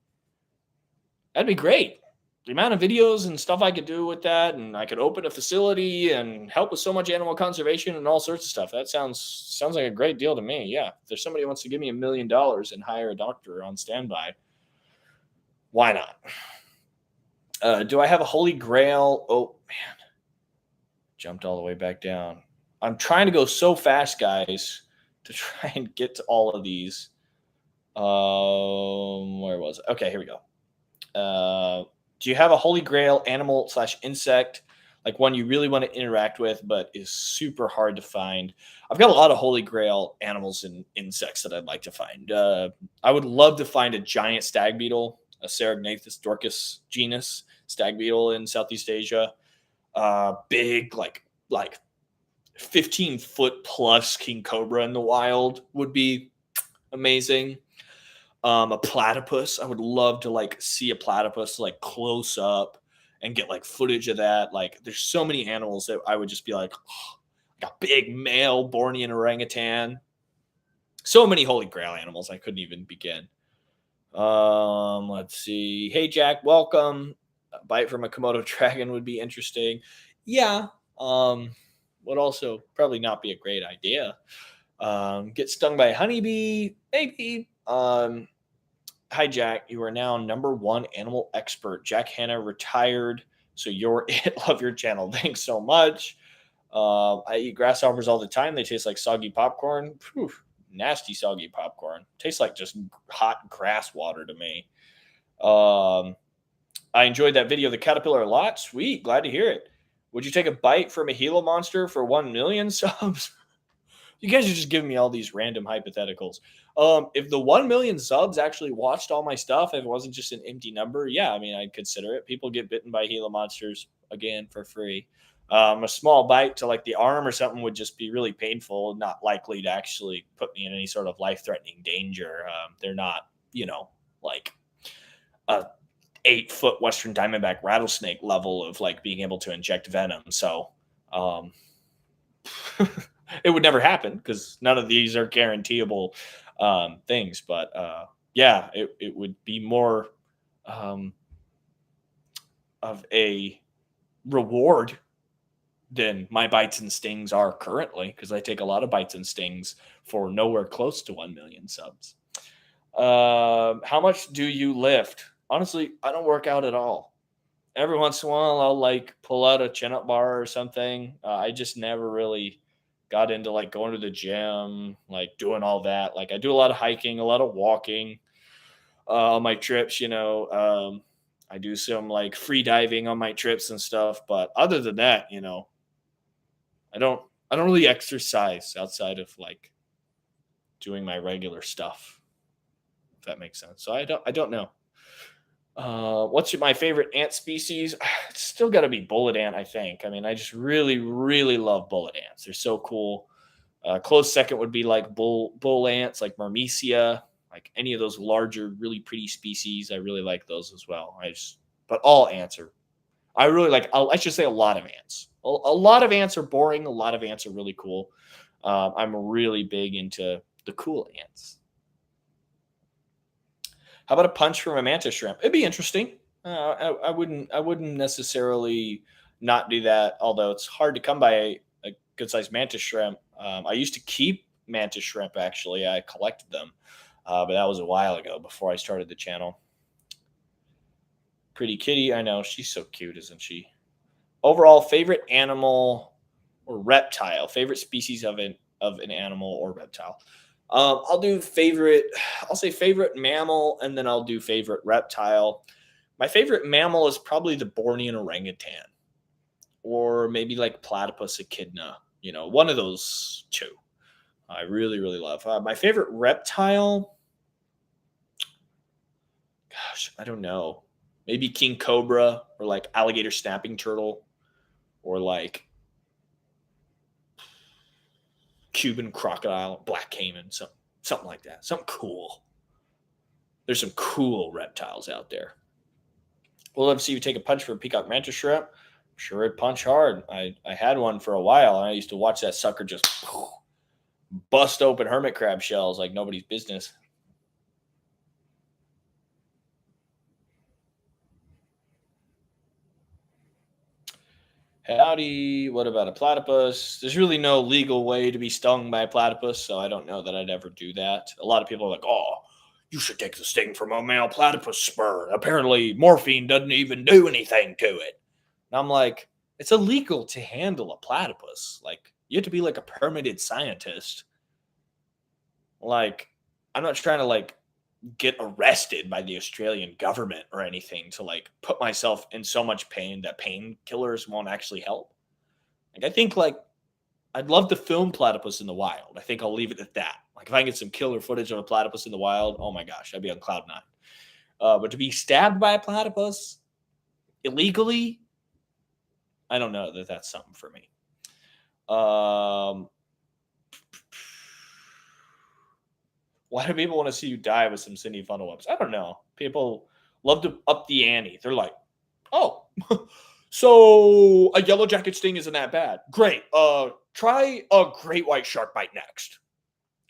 That'd be great. The amount of videos and stuff I could do with that, and I could open a facility and help with so much animal conservation and all sorts of stuff. That sounds like a great deal to me. Yeah, if there's somebody who wants to give me $1 million and hire a doctor on standby, why not? Do I have a holy grail? Oh man, jumped all the way back down. I'm trying to go so fast, guys, to try and get to all of these. Where was it? Okay, here we go. Do you have a holy grail animal slash insect, like one you really want to interact with, but is super hard to find? I've got a lot of holy grail animals and insects that I'd like to find. I would love to find a giant stag beetle, a Cerognathus dorcas genus stag beetle in Southeast Asia. Big, like 15-foot plus king cobra in the wild would be amazing. A platypus. I would love to like see a platypus like close up and get like footage of that. Like, there's so many animals that I would just be like, oh, like a big male Bornean orangutan. So many holy grail animals. I couldn't even begin. Let's see. Hey Jack, welcome. A bite from a Komodo dragon would be interesting. Yeah. Would also probably not be a great idea. Get stung by a honeybee, maybe. Hi, Jack. You are now #1 animal expert. Jack Hanna retired, so you're it. Love your channel. Thanks so much. I eat grasshoppers all the time. They taste like soggy popcorn. Whew, nasty soggy popcorn. Tastes like just hot grass water to me. I enjoyed that video of the caterpillar a lot. Sweet. Glad to hear it. Would you take a bite from a Gila monster for 1 million subs? You guys are just giving me all these random hypotheticals. If the 1 million subs actually watched all my stuff, if it wasn't just an empty number, yeah, I mean, I'd consider it. People get bitten by Gila monsters again for free. A small bite to like the arm or something would just be really painful, not likely to actually put me in any sort of life-threatening danger. They're not, like a 8-foot Western Diamondback rattlesnake level of like being able to inject venom. So, it would never happen because none of these are guaranteeable things. But yeah, it would be more of a reward than my bites and stings are currently, because I take a lot of bites and stings for nowhere close to 1 million subs. How much do you lift? Honestly, I don't work out at all. Every once in a while, I'll like pull out a chin up bar or something. I just never really got into like going to the gym, like doing all that. Like, I do a lot of hiking, a lot of walking on my trips. I do some like free diving on my trips and stuff. But other than that, I don't I don't really exercise outside of like doing my regular stuff. If that makes sense. So I don't know. What's my favorite ant species? It's still got to be bullet ant, I think. I mean, I just really, really love bullet ants. They're so cool. Close second would be like bull ants, like Myrmecia, like any of those larger, really pretty species. I really like those as well. But all ants are. I really like. I should say a lot of ants. A lot of ants are boring. A lot of ants are really cool. I'm really big into the cool ants. How about a punch from a mantis shrimp? It'd be interesting. I wouldn't necessarily not do that. Although it's hard to come by a good sized mantis shrimp. I used to keep mantis shrimp. Actually, I collected them, but that was a while ago before I started the channel. Pretty kitty, I know, she's so cute, isn't she? Overall, favorite animal or reptile? Favorite species of an animal or reptile? I'll do favorite. I'll say favorite mammal, and then I'll do favorite reptile. My favorite mammal is probably the Bornean orangutan, or maybe like platypus echidna. One of those two. I really, really love. My favorite reptile. Gosh, I don't know. Maybe king cobra, or like alligator snapping turtle, or like Cuban crocodile, black caiman, something like that. Something cool. There's some cool reptiles out there. We'll love to see you take a punch for a peacock mantis shrimp. I'm sure it'd punch hard. I had one for a while, and I used to watch that sucker just bust open hermit crab shells like nobody's business. Howdy, what about a platypus? There's really no legal way to be stung by a platypus, so I don't know that I'd ever do that. A lot of people are like, oh, you should take the sting from a male platypus spur. Apparently, morphine doesn't even do anything to it. And I'm like, it's illegal to handle a platypus. Like, you have to be like a permitted scientist. Like, I'm not trying to like get arrested by the Australian government or anything to like put myself in so much pain that painkillers won't actually help. Like I think like I'd love to film platypus in the wild. I think I'll leave it at that. Like if I can get some killer footage of a platypus in the wild, oh my gosh, I'd be on cloud nine. But to be stabbed by a platypus illegally, I don't know that that's something for me. Why do people want to see you die with some Cindy funnel ups? I don't know. People love to up the ante. They're like, oh, so a yellow jacket sting isn't that bad. Great. Try a great white shark bite next.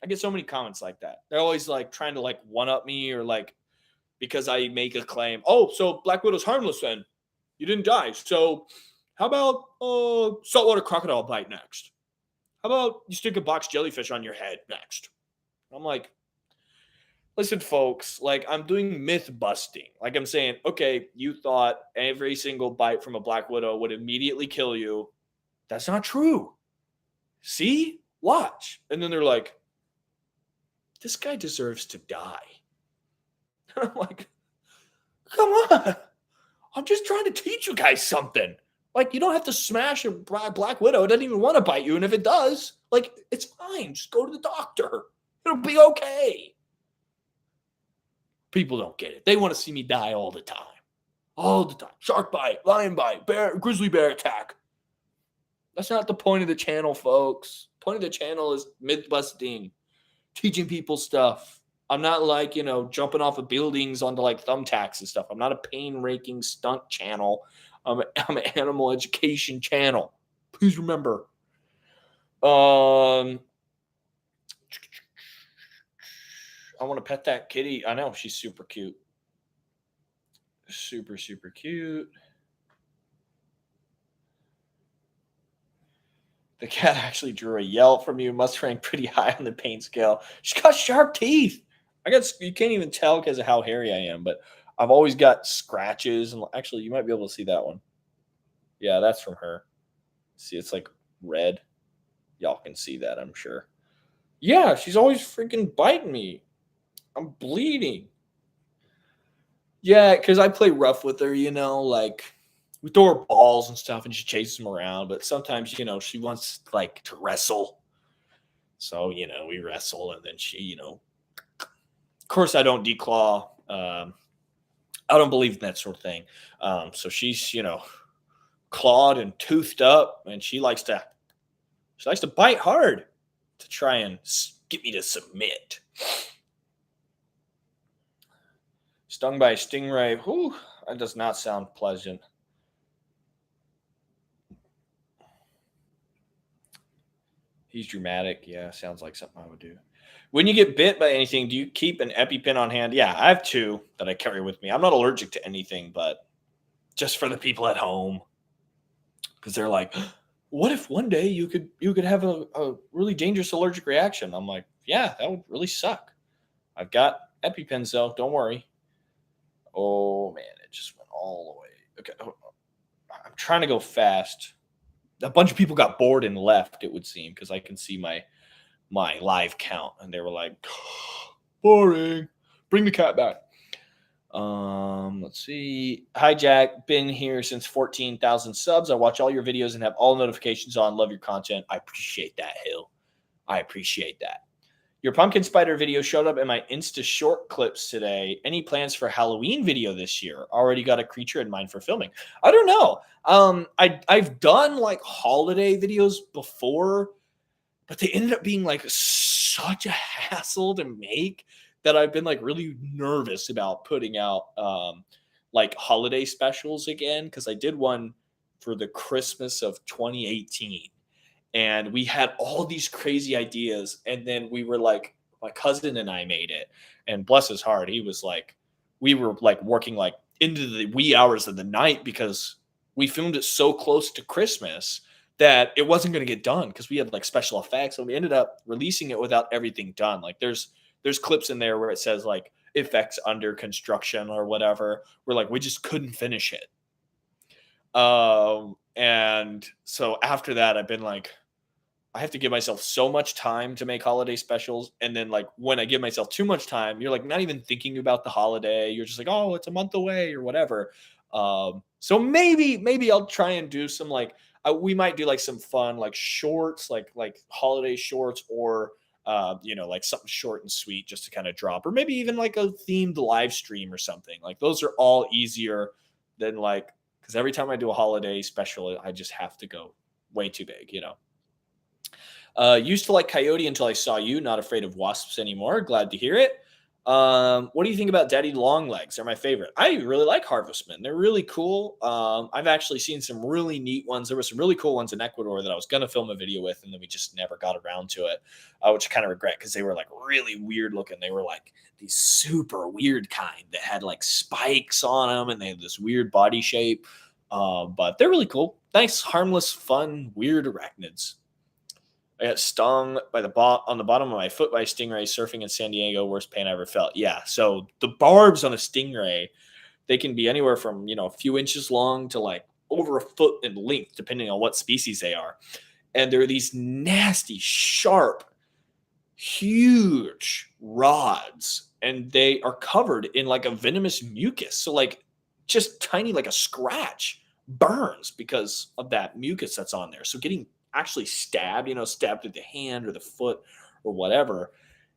I get so many comments like that. They're always like trying to like one up me or like because I make a claim. Oh, so Black Widow's harmless then. You didn't die. So how about saltwater crocodile bite next? How about you stick a box jellyfish on your head next? I'm like, listen, folks, like I'm doing myth busting. Like I'm saying, okay, you thought every single bite from a Black Widow would immediately kill you. That's not true. See? Watch. And then they're like, this guy deserves to die. I'm like, come on. I'm just trying to teach you guys something. Like, you don't have to smash a Black Widow. It doesn't even want to bite you. And if it does, like, it's fine. Just go to the doctor. It'll be okay. People don't get it. They want to see me die all the time. All the time. Shark bite, lion bite, bear, grizzly bear attack. That's not the point of the channel, folks. The point of the channel is myth busting, teaching people stuff. I'm not like, jumping off of buildings onto like thumbtacks and stuff. I'm not a pain-raking stunt channel. I'm an animal education channel. Please remember. I want to pet that kitty. I know she's super cute. Super, super cute. The cat actually drew a yell from you. Must rank pretty high on the pain scale. She's got sharp teeth. You can't even tell because of how hairy I am, but I've always got scratches. And actually, you might be able to see that one. Yeah, that's from her. See, it's like red. Y'all can see that, I'm sure. Yeah, she's always freaking biting me. I'm bleeding. Yeah, because I play rough with her, like we throw her balls and stuff and she chases them around. But sometimes, she wants like to wrestle. So, we wrestle and then she, of course I don't declaw. I don't believe in that sort of thing. So she's, clawed and toothed up and she likes to bite hard to try and get me to submit. Stung by a stingray. Whew, that does not sound pleasant. He's dramatic. Yeah, sounds like something I would do. When you get bit by anything, do you keep an EpiPen on hand? Yeah, I have 2 that I carry with me. I'm not allergic to anything, but just for the people at home. Because they're like, what if one day you could have a really dangerous allergic reaction? I'm like, yeah, that would really suck. I've got EpiPens though. Don't worry. Oh man, it just went all the way. Okay, I'm trying to go fast. A bunch of people got bored and left, it would seem, because I can see my live count, and they were like, boring. Bring the cat back. Let's see. Hi, Jack. Been here since 14,000 subs. I watch all your videos and have all notifications on. Love your content. I appreciate that, Hill. I appreciate that. Your pumpkin spider video showed up in my Insta short clips today. Any plans for Halloween video this year? Already got a creature in mind for filming. I don't know. I've done like holiday videos before, but they ended up being like such a hassle to make that I've been like really nervous about putting out like holiday specials again, because I did one for the Christmas of 2018 and we had all these crazy ideas, and then we were like, my cousin and I made it, and bless his heart, he was like, we were like working like into the wee hours of the night because we filmed it so close to Christmas that it wasn't going to get done because we had like special effects, and we ended up releasing it without everything done. Like there's clips in there where it says like effects under construction or whatever. We're like, we just couldn't finish it. And so after that, I've been like, I have to give myself so much time to make holiday specials, and then like when I give myself too much time, you're like not even thinking about the holiday. You're just like, oh, it's a month away or whatever. So maybe I'll try and do some like we might do like some fun like shorts, like holiday shorts, or like something short and sweet just to kind of drop, or maybe even like a themed live stream or something. Like those are all easier than like because every time I do a holiday special, I just have to go way too big. Used to like coyote until I saw you. Not afraid of wasps anymore. Glad to hear it. What do you think about daddy long legs? They're my favorite. I really like harvestmen. They're really cool. I've actually seen some really neat ones. There were some really cool ones in Ecuador that I was going to film a video with, and then we just never got around to it, which I kind of regret because they were like really weird looking. They were like these super weird kind that had like spikes on them, and they had this weird body shape. But they're really cool. Nice, harmless, fun, weird arachnids. I got stung by on the bottom of my foot by a stingray surfing in San Diego. Worst pain I ever felt. Yeah. So the barbs on a stingray, they can be anywhere from a few inches long to like over a foot in length, depending on what species they are. And they're these nasty, sharp, huge rods, and they are covered in like a venomous mucus. So like just tiny, like a scratch burns because of that mucus that's on there. So getting actually stabbed, stabbed with the hand or the foot or whatever,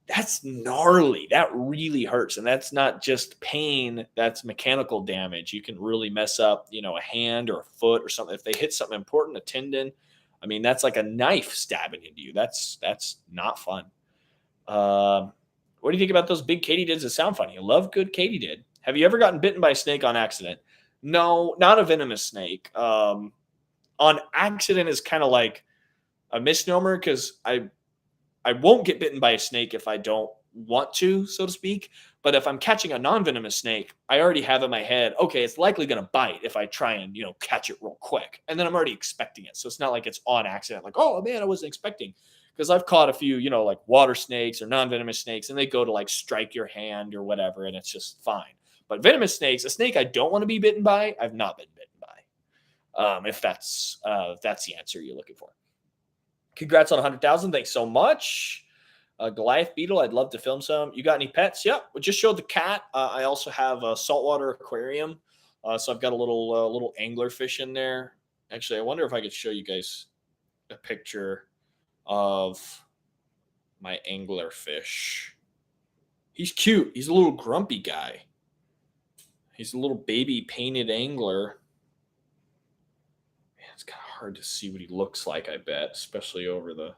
that's gnarly. That really hurts. And that's not just pain, that's mechanical damage. You can really mess up, a hand or a foot or something. If they hit something important, a tendon, I mean, that's like a knife stabbing into you. That's not fun. What do you think about those big katydids that sound funny? I love good katydid. Have you ever gotten bitten by a snake on accident? No, not a venomous snake. On accident is kind of like a misnomer because I won't get bitten by a snake if I don't want to, so to speak. But if I'm catching a non-venomous snake, I already have in my head, okay, it's likely going to bite if I try and, catch it real quick. And then I'm already expecting it. So it's not like it's on accident, like, oh man, I wasn't expecting. Because I've caught a few, like water snakes or non-venomous snakes, and they go to like strike your hand or whatever, and it's just fine. But venomous snakes, a snake I don't want to be bitten by, I've not been bitten by. If that's the answer you're looking for. Congrats on 100,000. Thanks so much. Goliath beetle. I'd love to film some. You got any pets? Yep. We just showed the cat. I also have a saltwater aquarium. So I've got a little anglerfish in there. Actually, I wonder if I could show you guys a picture of my anglerfish. He's cute. He's a little grumpy guy. He's a little baby painted angler. Man, it's kind of hard to see what he looks like, I bet, especially over the.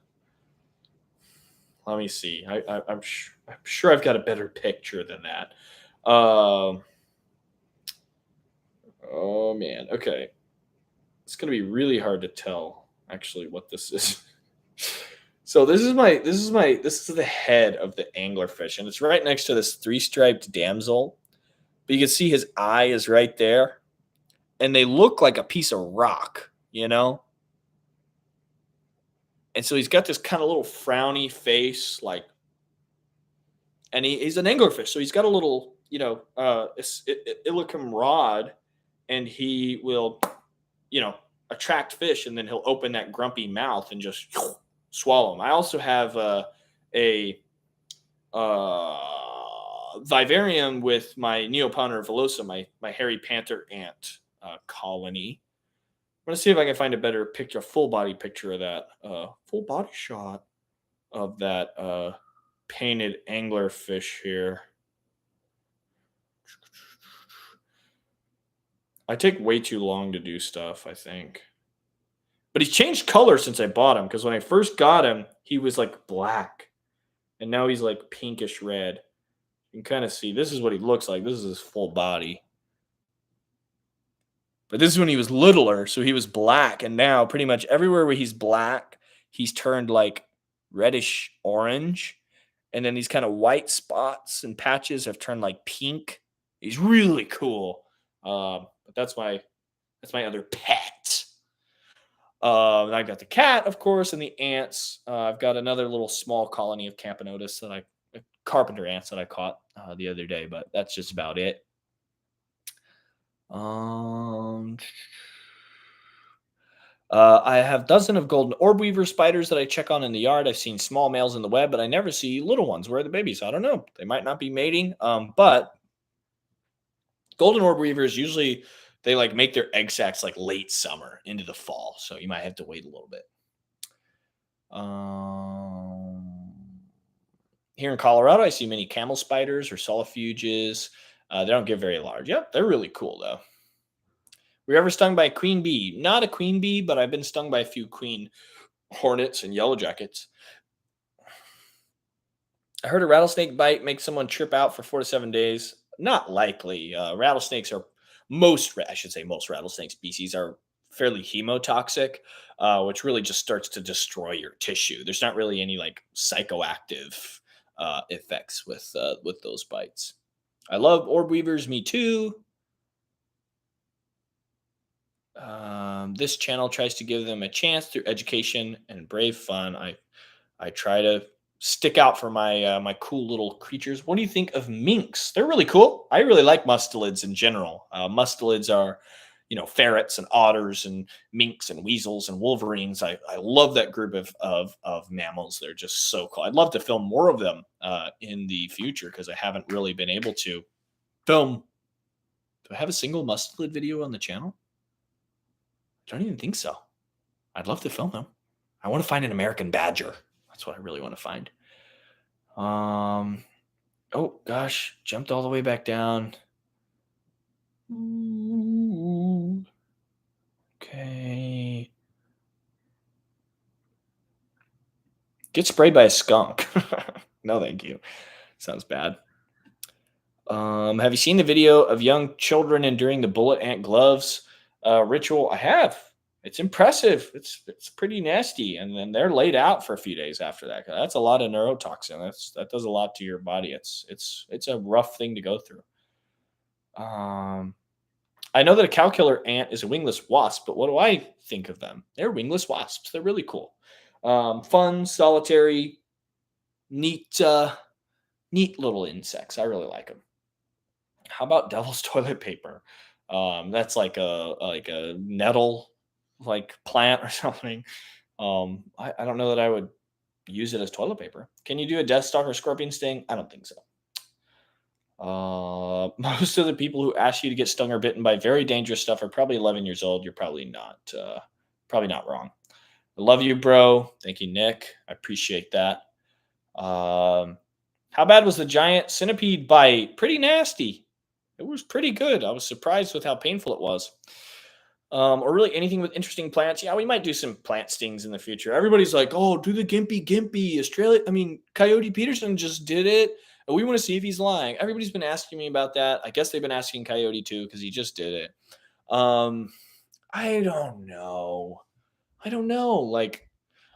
Let me see. I'm sure I've got a better picture than that. Oh man. Okay. It's gonna be really hard to tell actually what this is. So this is the head of the anglerfish, and it's right next to this three-striped damsel. But you can see his eye is right there, and they look like a piece of rock. And so he's got this kind of little frowny face, like, and he's an anglerfish, so he's got a little, ilicum rod, and he will, attract fish, and then he'll open that grumpy mouth and just swallow them. I also have a vivarium with my Neoponera villosa, my hairy panther ant colony. I'm gonna see if I can find a better picture, a full body picture of that, full body shot of that painted anglerfish here. I take way too long to do stuff, I think. But he's changed color since I bought him, because when I first got him, he was like black. And now he's like pinkish red. You can kind of see this is what he looks like. This is his full body. But this is when he was littler, so he was black. And now pretty much everywhere where he's black, he's turned like reddish orange. And then these kind of white spots and patches have turned like pink. He's really cool. But that's my other pet. I got the cat, of course, and the ants. I've got another little small colony of Camponotus carpenter ants that I caught the other day, but that's just about it. I have dozen of golden orb weaver spiders that I check on in the yard. I've seen small males in the web, but I never see little ones. Where are the babies? I don't know. They might not be mating. But golden orb weavers usually they like make their egg sacs like late summer into the fall, so you might have to wait a little bit. Um, Here in Colorado, I see many camel spiders or solifuges. They don't get very large. Yep, they're really cool though. Were you ever stung by a queen bee? Not a queen bee, but I've been stung by a few queen hornets and yellow jackets. I heard a rattlesnake bite makes someone trip out for 4 to 7 days. Not likely. Rattlesnakes are I should say, most rattlesnake species are fairly hemotoxic, which really just starts to destroy your tissue. There's not really any like psychoactive effects with those bites. I love orb weavers. Me too. This channel tries to give them a chance through education and brave fun. I try to stick out for my cool little creatures. What do you think of minks? They're really cool. I really like mustelids in general. Mustelids are, ferrets and otters and minks and weasels and wolverines. I love that group of mammals. They're just so cool. I'd love to film more of them in the future because I haven't really been able to film. Do I have a single mustelid video on the channel? I don't even think so. I'd love to film them. I want to find an American badger. That's what I really want to find. Oh gosh, jumped all the way back down. Ooh, okay. Get sprayed by a skunk. No, thank you. Sounds bad. Have you seen the video of young children enduring the bullet ant gloves ritual? I have. It's impressive. It's pretty nasty, and then they're laid out for a few days after that. That's a lot of neurotoxin. That does a lot to your body. It's a rough thing to go through. Um, I know that a cow killer ant is a wingless wasp, but what do I think of them? They're wingless wasps. They're really cool, fun, solitary, neat, neat little insects. I really like them. How about devil's toilet paper? That's like a nettle like plant or something. I don't know that I would use it as toilet paper. Can you do a death stalk or scorpion sting? I don't think so. Most of the people who ask you to get stung or bitten by very dangerous stuff are probably 11 years old. You're probably not wrong. I love you, bro. Thank you, Nick. I appreciate that. How bad was the giant centipede bite? Pretty nasty. It was pretty good. I was surprised with how painful it was. Or really anything with interesting plants. Yeah, we might do some plant stings in the future. Everybody's like, "Oh, do the gimpy gimpy." Coyote Peterson just did it. And we want to see if he's lying. Everybody's been asking me about that. I guess they've been asking Coyote too because he just did it. Um, I don't know. I don't know. Like,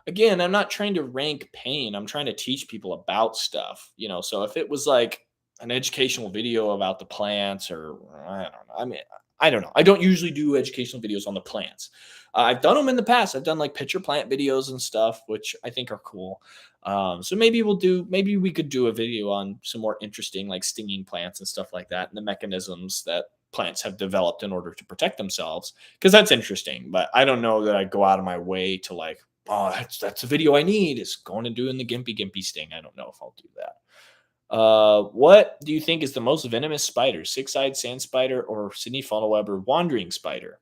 again, I'm not trying to rank pain. I'm trying to teach people about stuff. So if it was like an educational video about the plants, or I don't know. I mean, I don't know. I don't usually do educational videos on the plants. I've done them in the past. I've done like picture plant videos and stuff, which I think are cool. So maybe we could do a video on some more interesting like stinging plants and stuff like that, and the mechanisms that plants have developed in order to protect themselves, because that's interesting. But I don't know that I'd go out of my way to like, oh, that's the video I need, is going and doing the gimpy sting. I don't know if I'll do that. What do you think is the most venomous spider? Six-eyed sand spider or Sydney funnel web or wandering spider?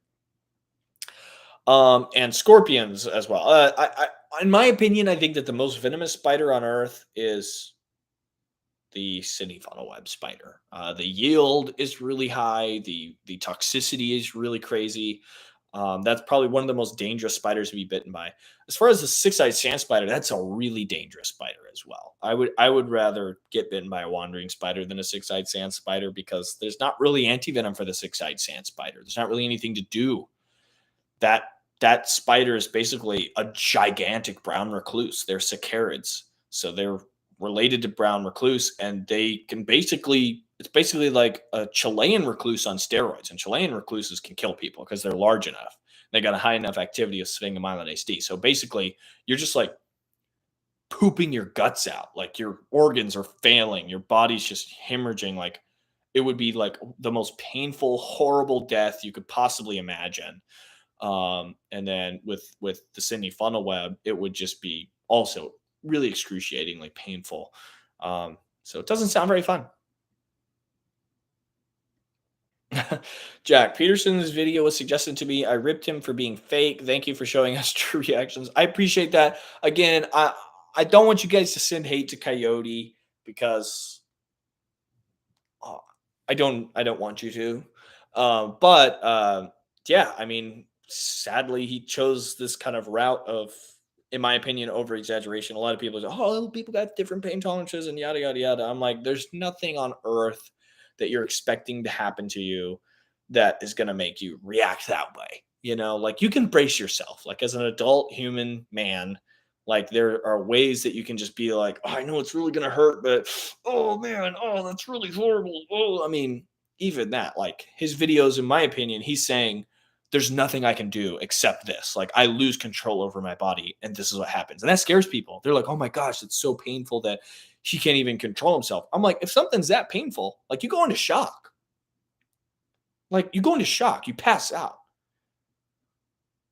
And scorpions as well. In my opinion, I think that the most venomous spider on Earth is the Sydney funnel web spider. The yield is really high. The toxicity is really crazy. That's probably one of the most dangerous spiders to be bitten by. As far as the six-eyed sand spider, that's a really dangerous spider as well. I would rather get bitten by a wandering spider than a six-eyed sand spider, because there's not really antivenom for the six-eyed sand spider. There's not really anything to do. That that spider is basically a gigantic brown recluse. They're saccharids, so they're related to brown recluse, and they can basically it's basically like a Chilean recluse on steroids. And Chilean recluses can kill people because they're large enough. They got a high enough activity of sphingomyelin D. So basically, you're just like pooping your guts out. Like your organs are failing. Your body's just hemorrhaging. Like it would be like the most painful, horrible death you could possibly imagine. And then with the Sydney funnel web, it would just be also really excruciatingly painful. So it doesn't sound very fun. Jack Peterson's video was suggested to me. I ripped him for being fake. Thank you for showing us true reactions. I appreciate that. Again, I don't want you guys to send hate to Coyote because uh, I don't want you to. But yeah, I mean, sadly, he chose this kind of route of, in my opinion, over exaggeration. A lot of people say, "Oh, people got different pain tolerances and yada yada yada." I'm like, there's nothing on earth that you're expecting to happen to you that is going to make you react that way. Like you can brace yourself, like as an adult human man. Like there are ways that you can just be like, oh, I know it's really gonna hurt, but oh man, oh that's really horrible. Oh, I mean, even that, like his videos, in my opinion, he's saying there's nothing I can do except this. Like I lose control over my body, and this is what happens. And that scares people. They're like, oh my gosh, it's so painful that he can't even control himself. I'm like, if something's that painful, like you go into shock. Like you go into shock, you pass out.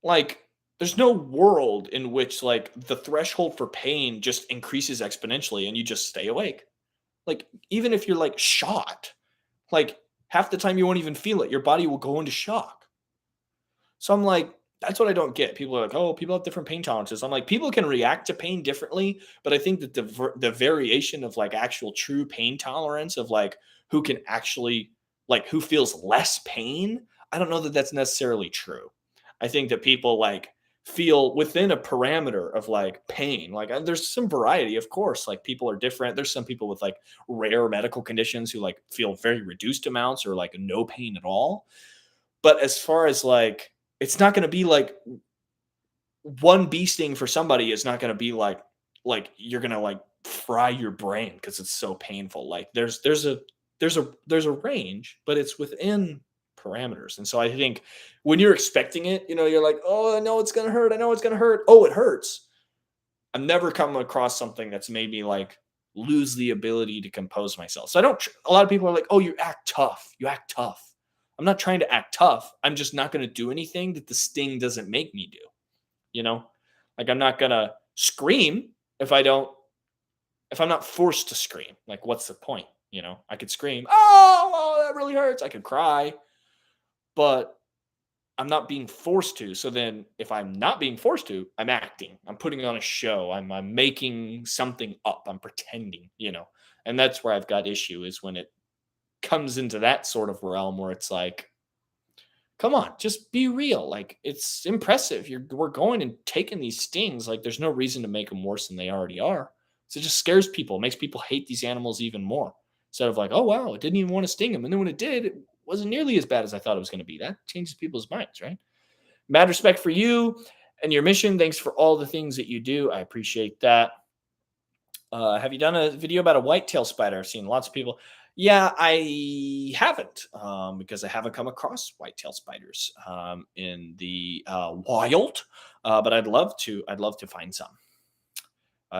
Like there's no world in which like the threshold for pain just increases exponentially and you just stay awake. Like even if you're like shot, like half the time you won't even feel it. Your body will go into shock. So I'm like, that's what I don't get. People are like, oh, people have different pain tolerances. I'm like, people can react to pain differently, but I think that the variation of like actual true pain tolerance of like who can actually like who feels less pain, I don't know that that's necessarily true. I think that people like feel within a parameter of like pain. Like there's some variety, of course. Like people are different. There's some people with like rare medical conditions who like feel very reduced amounts or like no pain at all. But as far as like, it's not going to be like one bee sting for somebody is not going to be like you're going to like fry your brain because it's so painful. Like there's a range, but it's within parameters. And so I think when you're expecting it, you're like, oh, I know it's going to hurt. I know it's going to hurt. Oh, it hurts. I've never come across something that's made me like lose the ability to compose myself. So I don't. A lot of people are like, "Oh, you act tough. You act tough." I'm not trying to act tough. I'm just not going to do anything that the sting doesn't make me do. You know, like I'm not going to scream if I don't. If I'm not forced to scream, like what's the point? I could scream, oh, that really hurts. I could cry, but I'm not being forced to. So then if I'm not being forced to, I'm acting. I'm putting on a show. I'm making something up. I'm pretending. And that's where I've got issue is when it comes into that sort of realm where it's like, come on, just be real. Like it's impressive. We're going and taking these stings. Like there's no reason to make them worse than they already are. So it just scares people. It makes people hate these animals even more. Instead of like, oh wow, it didn't even want to sting them. And then when it did, it wasn't nearly as bad as I thought it was going to be. That changes people's minds, right? Mad respect for you and your mission. Thanks for all the things that you do. I appreciate that. Have you done a video about a whitetail spider? I've seen lots of people. Yeah, I haven't because I haven't come across whitetail spiders in the wild, but I'd love to. I'd love to find some.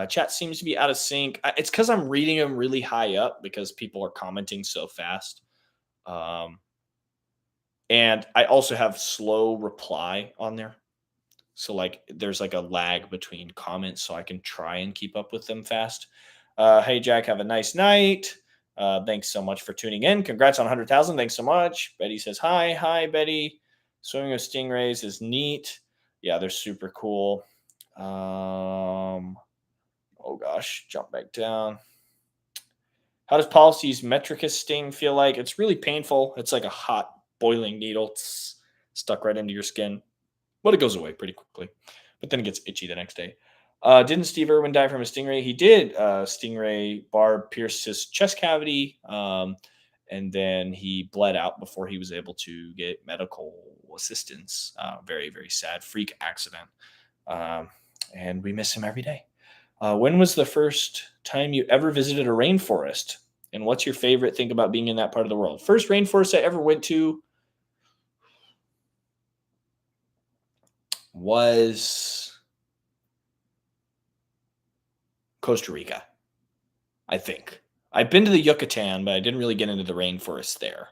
Chat seems to be out of sync. It's because I'm reading them really high up because people are commenting so fast. And I also have slow reply on there. So like there's like a lag between comments so I can try and keep up with them fast. Hey Jack, have a nice night. Thanks so much for tuning in. Congrats on 100,000. Thanks so much. Betty says hi. Hi Betty. Swimming with stingrays is neat. Yeah, they're super cool. Oh gosh, jump back down. How does Policy's Metricus sting feel like? It's really painful. It's like a hot boiling needle. It's stuck right into your skin. But it goes away pretty quickly. But then it gets itchy the next day. Didn't Steve Irwin die from a stingray? He did. Stingray barb pierced his chest cavity. And then he bled out before he was able to get medical assistance. Very, very sad freak accident. And we miss him every day. When was the first time you ever visited a rainforest? And what's your favorite thing about being in that part of the world? First rainforest I ever went to was Costa Rica, I think. I've been to the Yucatan, but I didn't really get into the rainforest there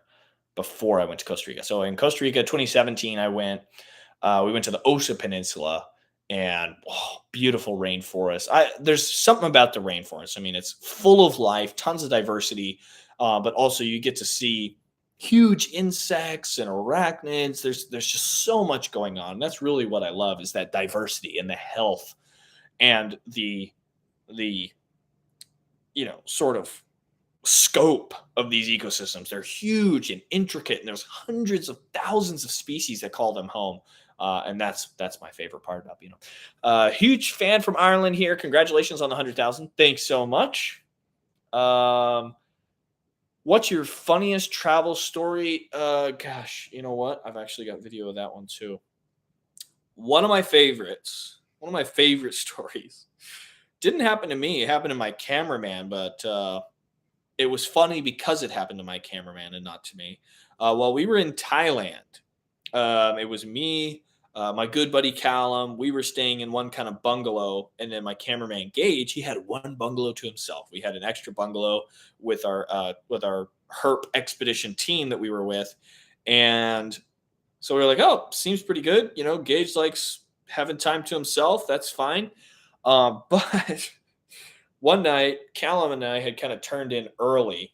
before I went to Costa Rica. So in Costa Rica, 2017, I went. We went to the Osa Peninsula, and beautiful rainforest. There's something about the rainforest. I mean, it's full of life, tons of diversity, but also you get to see huge insects and arachnids. There's just so much going on. That's really what I love, is that diversity and the health and the sort of scope of these ecosystems. They're huge and intricate, and there's hundreds of thousands of species that call them home. And that's my favorite part about being huge fan from Ireland here. Congratulations on the 100,000. Thanks so much. What's your funniest travel story? Gosh, you know what? I've actually got video of that one too. One of my favorites. One of my favorite stories. Didn't happen to me. It happened to my cameraman, but it was funny because it happened to my cameraman and not to me. While we were in Thailand, it was me, my good buddy Callum. We were staying in one kind of bungalow, and then my cameraman Gage, he had one bungalow to himself. We had an extra bungalow with our Herp expedition team that we were with, and so we were like, "Oh, seems pretty good." Gage likes having time to himself. That's fine. But one night, Callum and I had kind of turned in early,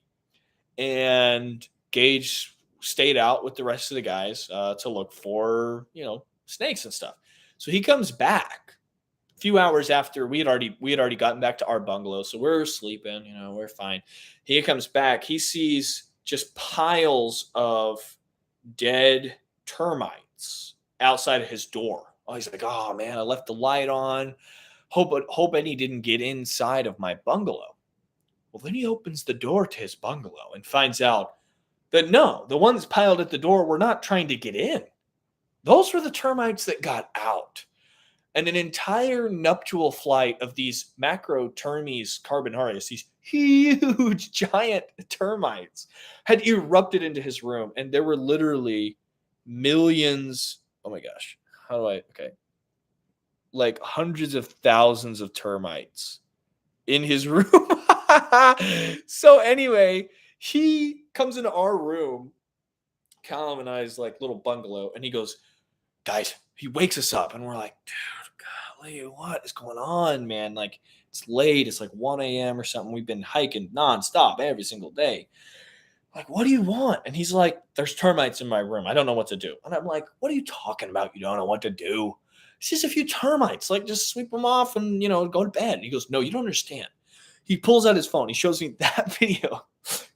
and Gage stayed out with the rest of the guys to look for snakes and stuff. So he comes back a few hours after we had already gotten back to our bungalow, so we're sleeping, we're fine. He comes back, he sees just piles of dead termites outside of his door. Oh, he's like, "Oh man, I left the light on. Hope any didn't get inside of my bungalow." Well, then he opens the door to his bungalow and finds out that no, the ones piled at the door were not trying to get in. Those were the termites that got out. And an entire nuptial flight of these Macrotermes carbonarius, these huge, giant termites, had erupted into his room. And there were literally millions. Oh my gosh. Okay. Like hundreds of thousands of termites in his room. So anyway, he comes into our room, Callum and I's like little bungalow, and he goes, "Guys," he wakes us up, and we're like, "Dude, golly, what is going on, man? Like, it's late. It's like 1 a.m. or something. We've been hiking nonstop every single day. Like, what do you want?" And he's like, "There's termites in my room. I don't know what to do." And I'm like, "What are you talking about? You don't know what to do? It's just a few termites. Like, just sweep them off and, go to bed." And he goes, "No, you don't understand." He pulls out his phone. He shows me that video.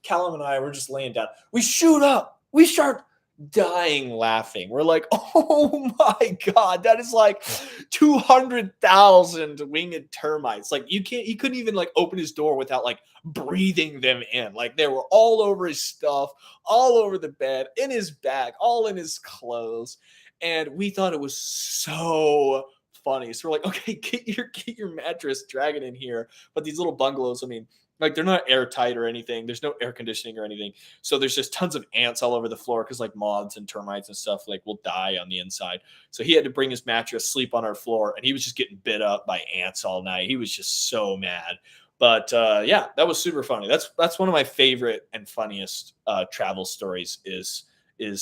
Callum and I were just laying down. We shoot up. We start dying laughing. We're like, "Oh my God, that is like 200,000 winged termites." Like, he couldn't even like open his door without like breathing them in. Like, they were all over his stuff, all over the bed, in his bag, all in his clothes. And we thought it was so funny. So we're like, "Okay, get your mattress, drag it in here." But these little bungalows, I mean, like, they're not airtight or anything. There's no air conditioning or anything. So there's just tons of ants all over the floor because like moths and termites and stuff like will die on the inside. So he had to bring his mattress, sleep on our floor, and he was just getting bit up by ants all night. He was just so mad. But yeah, that was super funny. That's one of my favorite and funniest travel stories is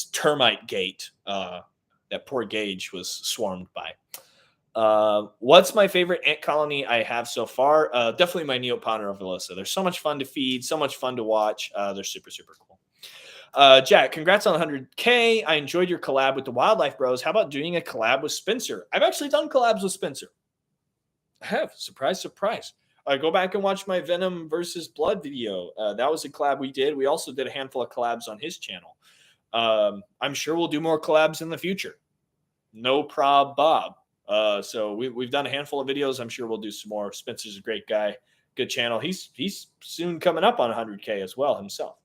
Termite Gate. That poor Gage was swarmed by. What's my favorite ant colony I have so far? Definitely my Neoponera Velissa. They're so much fun to feed, so much fun to watch. They're super, super cool. Jack, congrats on 100K. I enjoyed your collab with the Wildlife Bros. How about doing a collab with Spencer? I've actually done collabs with Spencer. I have. Surprise, surprise. Go back and watch my Venom versus Blood video. That was a collab we did. We also did a handful of collabs on his channel. I'm sure we'll do more collabs in the future. No prob, Bob. So we've done a handful of videos. I'm sure we'll do some more. Spencer's a great guy, good channel. He's soon coming up on 100K as well himself.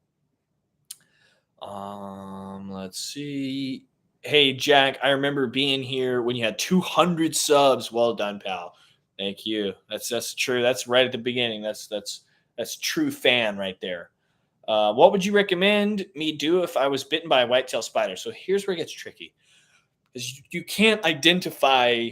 Let's see. Hey Jack, I remember being here when you had 200 subs. Well done, pal. Thank you. That's true. That's right at the beginning. That's true fan right there. What would you recommend me do if I was bitten by a whitetail spider? So here's where it gets tricky. You can't identify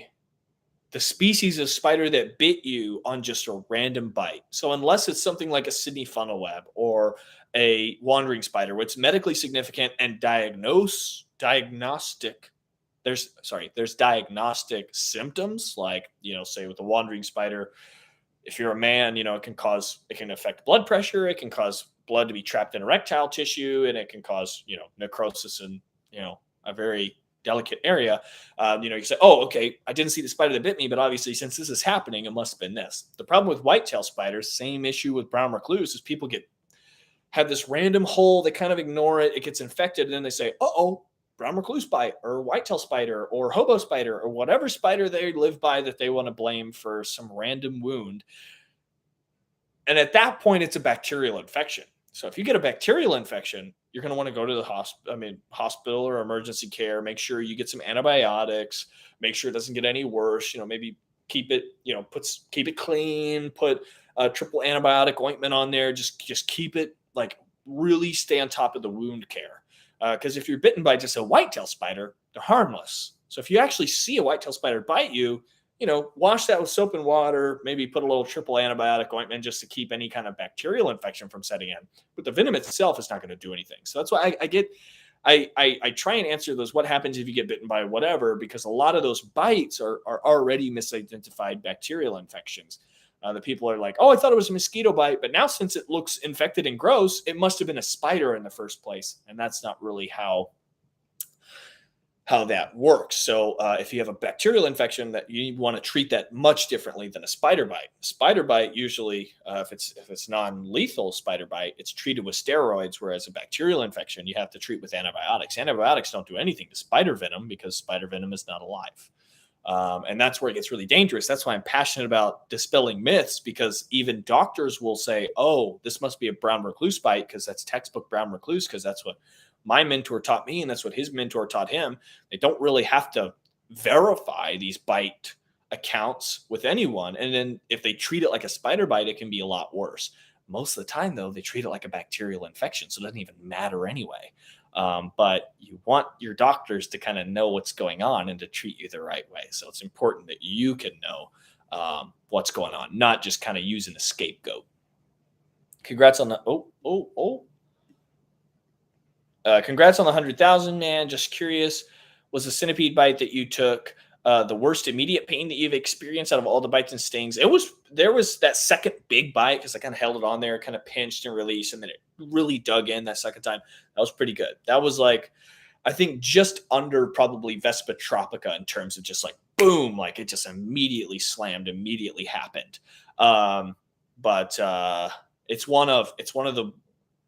the species of spider that bit you on just a random bite. So unless it's something like a Sydney funnel web or a wandering spider, what's medically significant and diagnostic, there's diagnostic symptoms like, say with a wandering spider, if you're a man, it can affect blood pressure, it can cause blood to be trapped in erectile tissue, and it can cause, necrosis in, a very delicate area. You say, oh, okay, I didn't see the spider that bit me, but obviously since this is happening, it must have been this. The problem with whitetail spiders, same issue with brown recluse, is people have this random hole, they kind of ignore it, it gets infected, and then they say, uh-oh, brown recluse bite or whitetail spider or hobo spider or whatever spider they live by that they want to blame for some random wound. And at that point, it's a bacterial infection. So if you get a bacterial infection, you're going to want to go to the hospital or emergency care. Make sure you get some antibiotics. Make sure it doesn't get any worse. Maybe keep it, keep it clean. Put a triple antibiotic ointment on there. Just keep it like really stay on top of the wound care. Because if you're bitten by just a whitetail spider, they're harmless. So if you actually see a whitetail spider bite you, wash that with soap and water, maybe put a little triple antibiotic ointment just to keep any kind of bacterial infection from setting in. But the venom itself is not going to do anything. So that's why I try and answer those, what happens if you get bitten by whatever, because a lot of those bites are already misidentified bacterial infections. The people are like, oh, I thought it was a mosquito bite, but now since it looks infected and gross, it must have been a spider in the first place. And that's not really how that works. So if you have a bacterial infection, that you want to treat that much differently than a spider bite. Spider bite usually, if it's non-lethal spider bite, it's treated with steroids, whereas a bacterial infection you have to treat with antibiotics. Antibiotics don't do anything to spider venom because spider venom is not alive. And that's where it gets really dangerous. That's why I'm passionate about dispelling myths, because even doctors will say, oh, this must be a brown recluse bite because that's textbook brown recluse, because that's what my mentor taught me and that's what his mentor taught him. They don't really have to verify these bite accounts with anyone. And then if they treat it like a spider bite, it can be a lot worse. Most of the time, though, they treat it like a bacterial infection, so it doesn't even matter anyway. But you want your doctors to kind of know what's going on and to treat you the right way. So it's important that you can know what's going on, not just kind of using a scapegoat. Congrats on the congrats on the 100,000, man. Just curious, was the centipede bite that you took the worst immediate pain that you've experienced out of all the bites and stings? There was that second big bite because I kind of held it on there, kind of pinched and released, and then it really dug in that second time. That was pretty good. That was like, I think just under probably Vespa Tropica in terms of just like boom, like it just immediately slammed, immediately happened. But it's one of the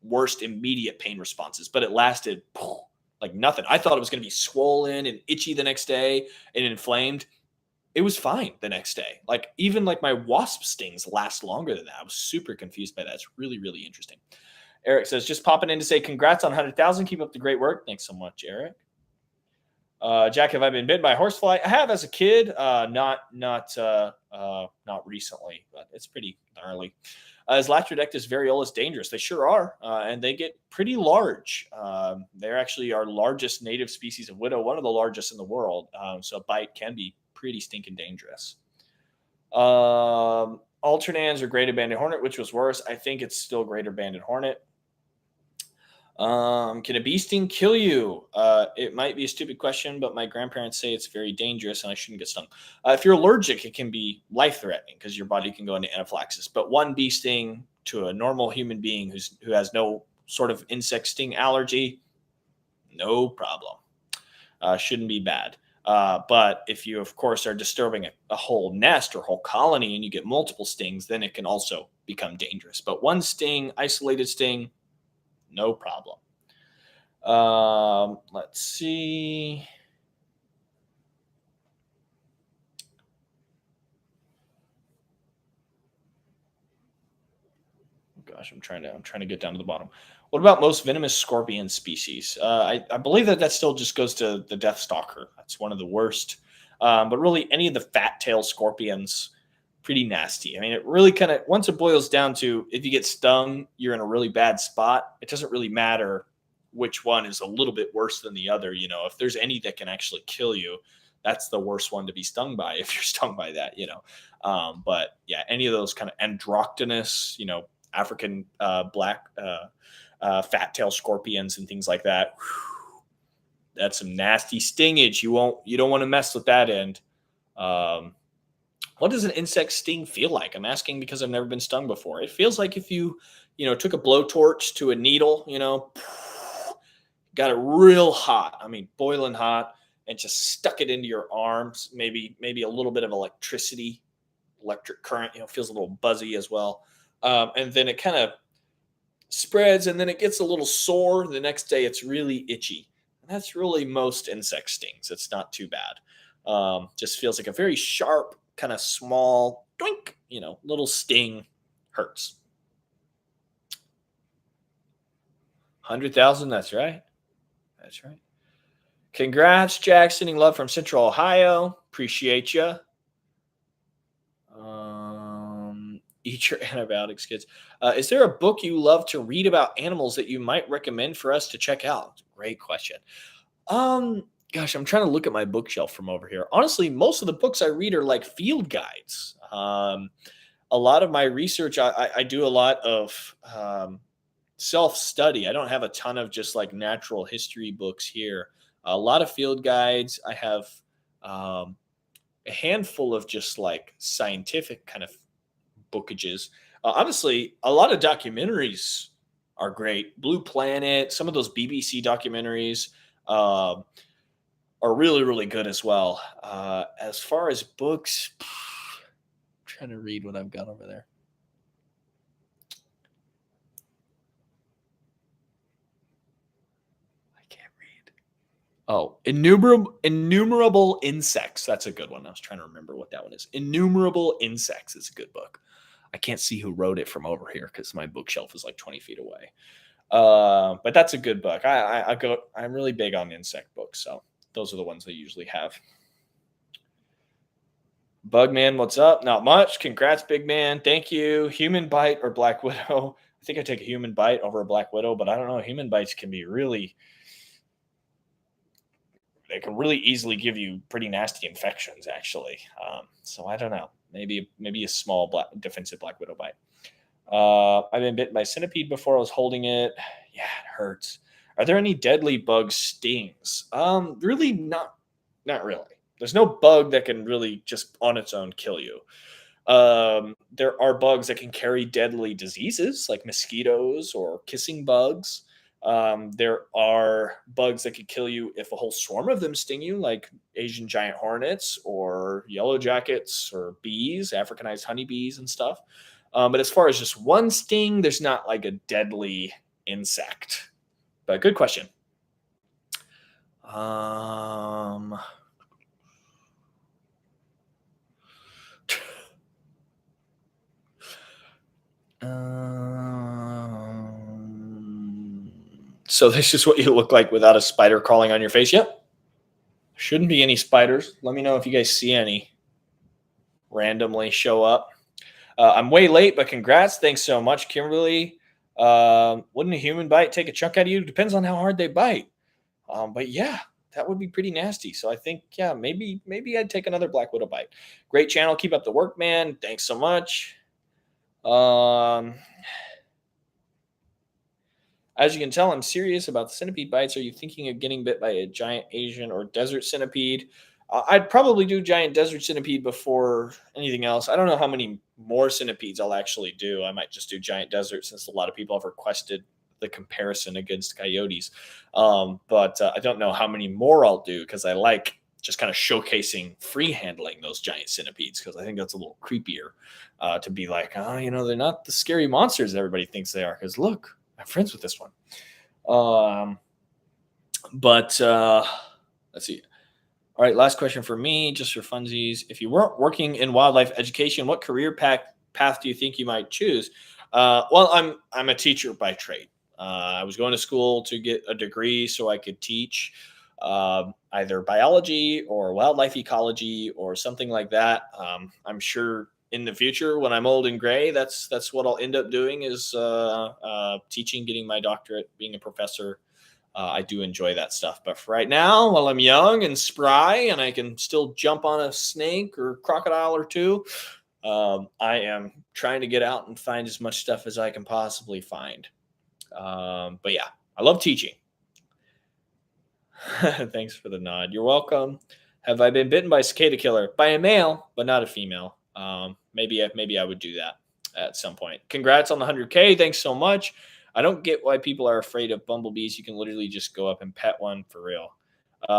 worst immediate pain responses, but it lasted like nothing. I thought it was going to be swollen and itchy the next day and inflamed. It was fine the next day. Like even like my wasp stings last longer than that. I was super confused by that. It's really, really interesting. Eric says, just popping in to say congrats on 100,000. Keep up the great work. Thanks so much, Eric. Jack, have I been bitten by a horsefly? I have as a kid. Not recently, but it's pretty gnarly. Is Latrodectus variolis dangerous? They sure are, and they get pretty large. They're actually our largest native species of widow, one of the largest in the world. So a bite can be pretty stinking dangerous. Alternans or greater banded hornet, which was worse? I think it's still greater banded hornet. Can a bee sting kill you? It might be a stupid question, but my grandparents say it's very dangerous and I shouldn't get stung. If you're allergic, it can be life-threatening because your body can go into anaphylaxis. But one bee sting to a normal human being who has no sort of insect sting allergy, no problem. Shouldn't be bad. But if you, of course, are disturbing a whole nest or whole colony and you get multiple stings, then it can also become dangerous. But one sting, isolated sting, no problem. Let's see. Gosh, I'm trying to get down to the bottom. What about most venomous scorpion species? I believe that still just goes to the death stalker. That's one of the worst. But really, any of the fat tail scorpions, pretty nasty. I mean, it really kind of, once it boils down to, if you get stung, you're in a really bad spot. It doesn't really matter which one is a little bit worse than the other. If there's any that can actually kill you, that's the worst one to be stung by if you're stung by that. But yeah, any of those kind of androctonous, African black fat tail scorpions and things like that. That's some nasty stingage. You don't want to mess with that end. Um, what does an insect sting feel like? I'm asking because I've never been stung before. It feels like if you took a blowtorch to a needle, got it real hot. I mean, boiling hot, and just stuck it into your arms. Maybe a little bit of electric current. Feels a little buzzy as well. And then it kind of spreads, and then it gets a little sore. The next day, it's really itchy. And that's really most insect stings. It's not too bad. Just feels like a very sharp, kind of small, doink, little sting. Hurts. 100,000. That's right. That's right. Congrats, Jack. Sending love from Central Ohio. Appreciate you. Eat your antibiotics, kids. Is there a book you love to read about animals that you might recommend for us to check out? Great question. Gosh, I'm trying to look at my bookshelf from over here. Honestly, most of the books I read are like field guides. A lot of my research, I do a lot of self study. I don't have a ton of just like natural history books here. A lot of field guides. I have a handful of just like scientific kind of bookages. Honestly, a lot of documentaries are great. Blue Planet, some of those BBC documentaries are really, really good as well. As far as books, I'm trying to read what I've got over there. I can't read. Oh, innumerable insects. That's a good one. I was trying to remember what that one is. Innumerable Insects is a good book. I can't see who wrote it from over here because my bookshelf is like 20 feet away. But that's a good book. I'm really big on insect books, so those are the ones I usually have. Bugman, what's up? Not much. Congrats, big man. Thank you. Human bite or Black Widow? I think I take a human bite over a Black Widow, but I don't know. Human bites can be they can really easily give you pretty nasty infections, actually. So I don't know. Maybe a small defensive Black Widow bite. I've been bitten by a centipede before. I was holding it. Yeah, it hurts. Are there any deadly bug stings? Really not really. There's no bug that can really just on its own kill you. There are bugs that can carry deadly diseases like mosquitoes or kissing bugs. There are bugs that could kill you if a whole swarm of them sting you, like Asian giant hornets or yellow jackets or bees, Africanized honeybees and stuff. But as far as just one sting, there's not like a deadly insect. But good question. So this is what you look like without a spider crawling on your face. Yep. Shouldn't be any spiders. Let me know if you guys see any randomly show up. I'm way late, but congrats. Thanks so much, Kimberly. Wouldn't a human bite take a chunk out of you? Depends on how hard they bite. But yeah, that would be pretty nasty. So I think, yeah, maybe I'd take another Black Widow bite. Great channel. Keep up the work, man. Thanks so much. As you can tell, I'm serious about the centipede bites. Are you thinking of getting bit by a giant Asian or desert centipede? I'd probably do giant desert centipede before anything else. I don't know how many more centipedes I'll actually do. I might just do giant desert since a lot of people have requested the comparison against coyotes. But I don't know how many more I'll do because I like just kind of showcasing free handling those giant centipedes because I think that's a little creepier to be like, they're not the scary monsters everybody thinks they are. Because look, I'm friends with this one. But let's see. All right, last question for me, just for funsies. If you weren't working in wildlife education, what career path do you think you might choose? Well, I'm a teacher by trade. I was going to school to get a degree so I could teach either biology or wildlife ecology or something like that. I'm sure in the future, when I'm old and gray, that's what I'll end up doing is teaching, getting my doctorate, being a professor. I do enjoy that stuff. But for right now, while I'm young and spry and I can still jump on a snake or crocodile or two, I am trying to get out and find as much stuff as I can possibly find. But yeah, I love teaching. Thanks for the nod. You're welcome. Have I been bitten by a cicada killer? By a male, but not a female. Maybe I would do that at some point. Congrats on the 100K. Thanks so much. I don't get why people are afraid of bumblebees. You can literally just go up and pet one for real.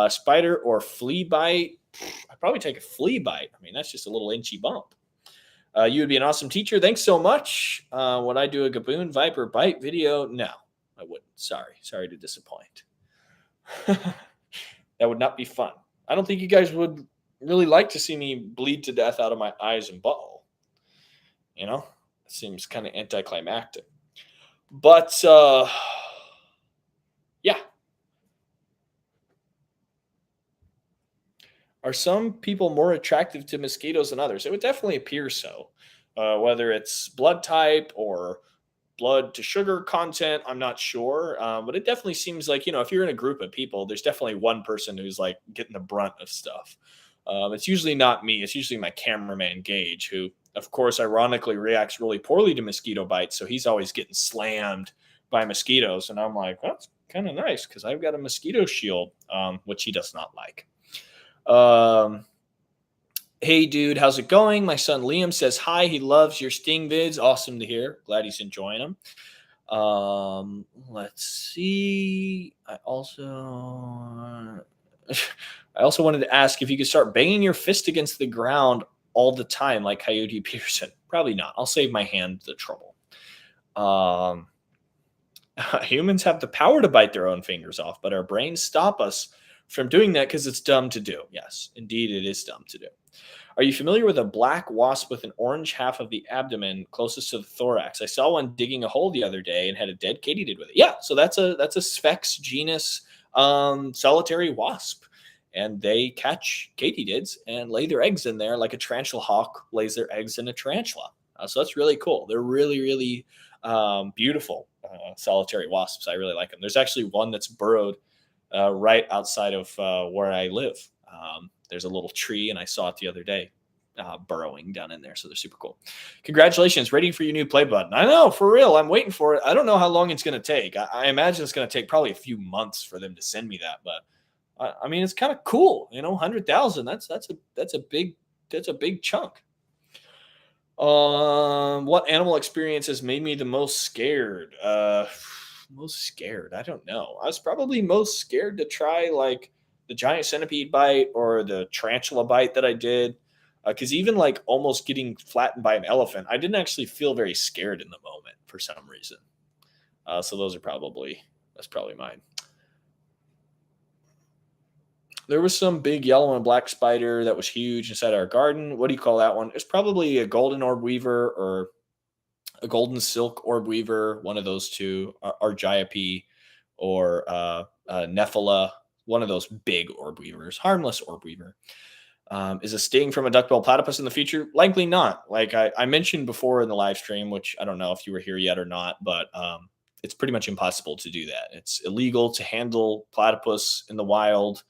Spider or flea bite? I'd probably take a flea bite. I mean, that's just a little inchy bump. You would be an awesome teacher. Thanks so much. Would I do a Gaboon Viper bite video? No, I wouldn't. Sorry to disappoint. That would not be fun. I don't think you guys would really like to see me bleed to death out of my eyes and butthole. You know, it seems kind of anticlimactic. But yeah, are some people more attractive to mosquitoes than others? It would definitely appear so. Whether it's blood type or blood to sugar content, I'm not sure. But it definitely seems like, if you're in a group of people, there's definitely one person who's like getting the brunt of stuff. It's usually not me. It's usually my cameraman, Gage, who, of course, ironically reacts really poorly to mosquito bites. So he's always getting slammed by mosquitoes. And I'm like, well, that's kind of nice because I've got a mosquito shield, which he does not like. Um, Hey, dude, how's it going? My son Liam says hi. He loves your Sting vids. Awesome to hear. Glad he's enjoying them. Let's see. I also wanted to ask if you could start banging your fist against the ground all the time, like Coyote Peterson. Probably not. I'll save my hand the trouble. Um, Humans have the power to bite their own fingers off, but our brains stop us from doing that because it's dumb to do. Yes, indeed, it is dumb to do. Are you familiar with a black wasp with an orange half of the abdomen closest to the thorax? I saw one digging a hole the other day and had a dead katydid with it. Yeah, so that's a Sphex genus solitary wasp, and they catch katydids and lay their eggs in there like a tarantula hawk lays their eggs in a tarantula. So that's really cool. They're really really beautiful solitary wasps. I really like them. There's actually one that's burrowed right outside of where I live. There's a little tree, and I saw it the other day burrowing down in there. So they're super cool. Congratulations. Ready for your new play button. I know, for real. I'm waiting for it. I don't know how long it's going to take. I imagine it's going to take probably a few months for them to send me that. But I mean, it's kind of cool. 100,000. That's a big chunk. What animal experience has made me the most scared? Most scared. I don't know. I was probably most scared to try like the giant centipede bite or the tarantula bite that I did. Because even like almost getting flattened by an elephant, I didn't actually feel very scared in the moment for some reason. So that's probably mine. There was some big yellow and black spider that was huge inside our garden. What do you call that one? It's probably a golden orb weaver or a golden silk orb weaver, one of those two, Argiope or Nephilah, one of those big orb weavers, harmless orb weaver. Is a sting from a duckbill platypus in the future? Likely not. Like I mentioned before in the live stream, which I don't know if you were here yet or not, but it's pretty much impossible to do that. It's illegal to handle platypus in the wild.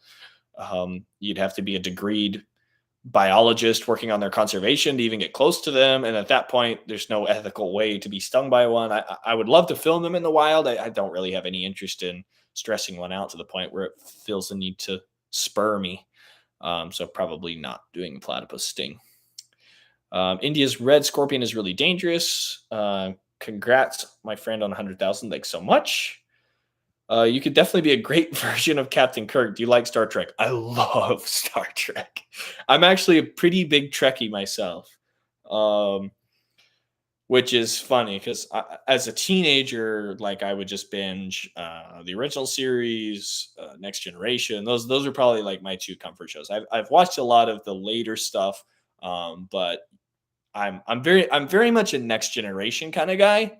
You'd have to be a degreed biologist working on their conservation to even get close to them. And at that point, there's no ethical way to be stung by one. I would love to film them in the wild. I don't really have any interest in stressing one out to the point where it feels the need to spur me. So probably not doing a platypus sting. India's red scorpion is really dangerous. Congrats, my friend, on 100,000. Thanks so much. You could definitely be a great version of Captain Kirk. Do you like Star Trek? I love Star Trek. I'm actually a pretty big Trekkie myself, which is funny because as a teenager, like I would just binge the original series, Next Generation. Those are probably like my two comfort shows. I've watched a lot of the later stuff, but I'm very much a Next Generation kind of guy.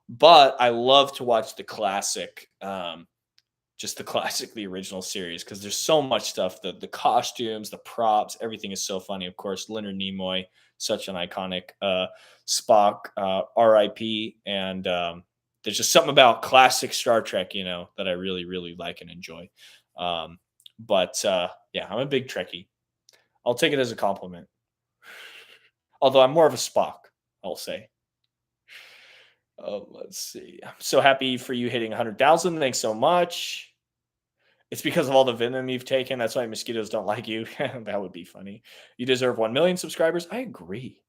But I love to watch the classic, just the classic, the original series, because there's so much stuff. The costumes, the props, everything is so funny. Of course, Leonard Nimoy, such an iconic Spock, R.I.P. And there's just something about classic Star Trek, that I really, really like and enjoy. But yeah, I'm a big Trekkie. I'll take it as a compliment. Although I'm more of a Spock, I'll say. Let's see. I'm so happy for you hitting 100,000. Thanks so much. It's because of all the venom you've taken. That's why mosquitoes don't like you. That would be funny. You deserve 1 million subscribers. I agree.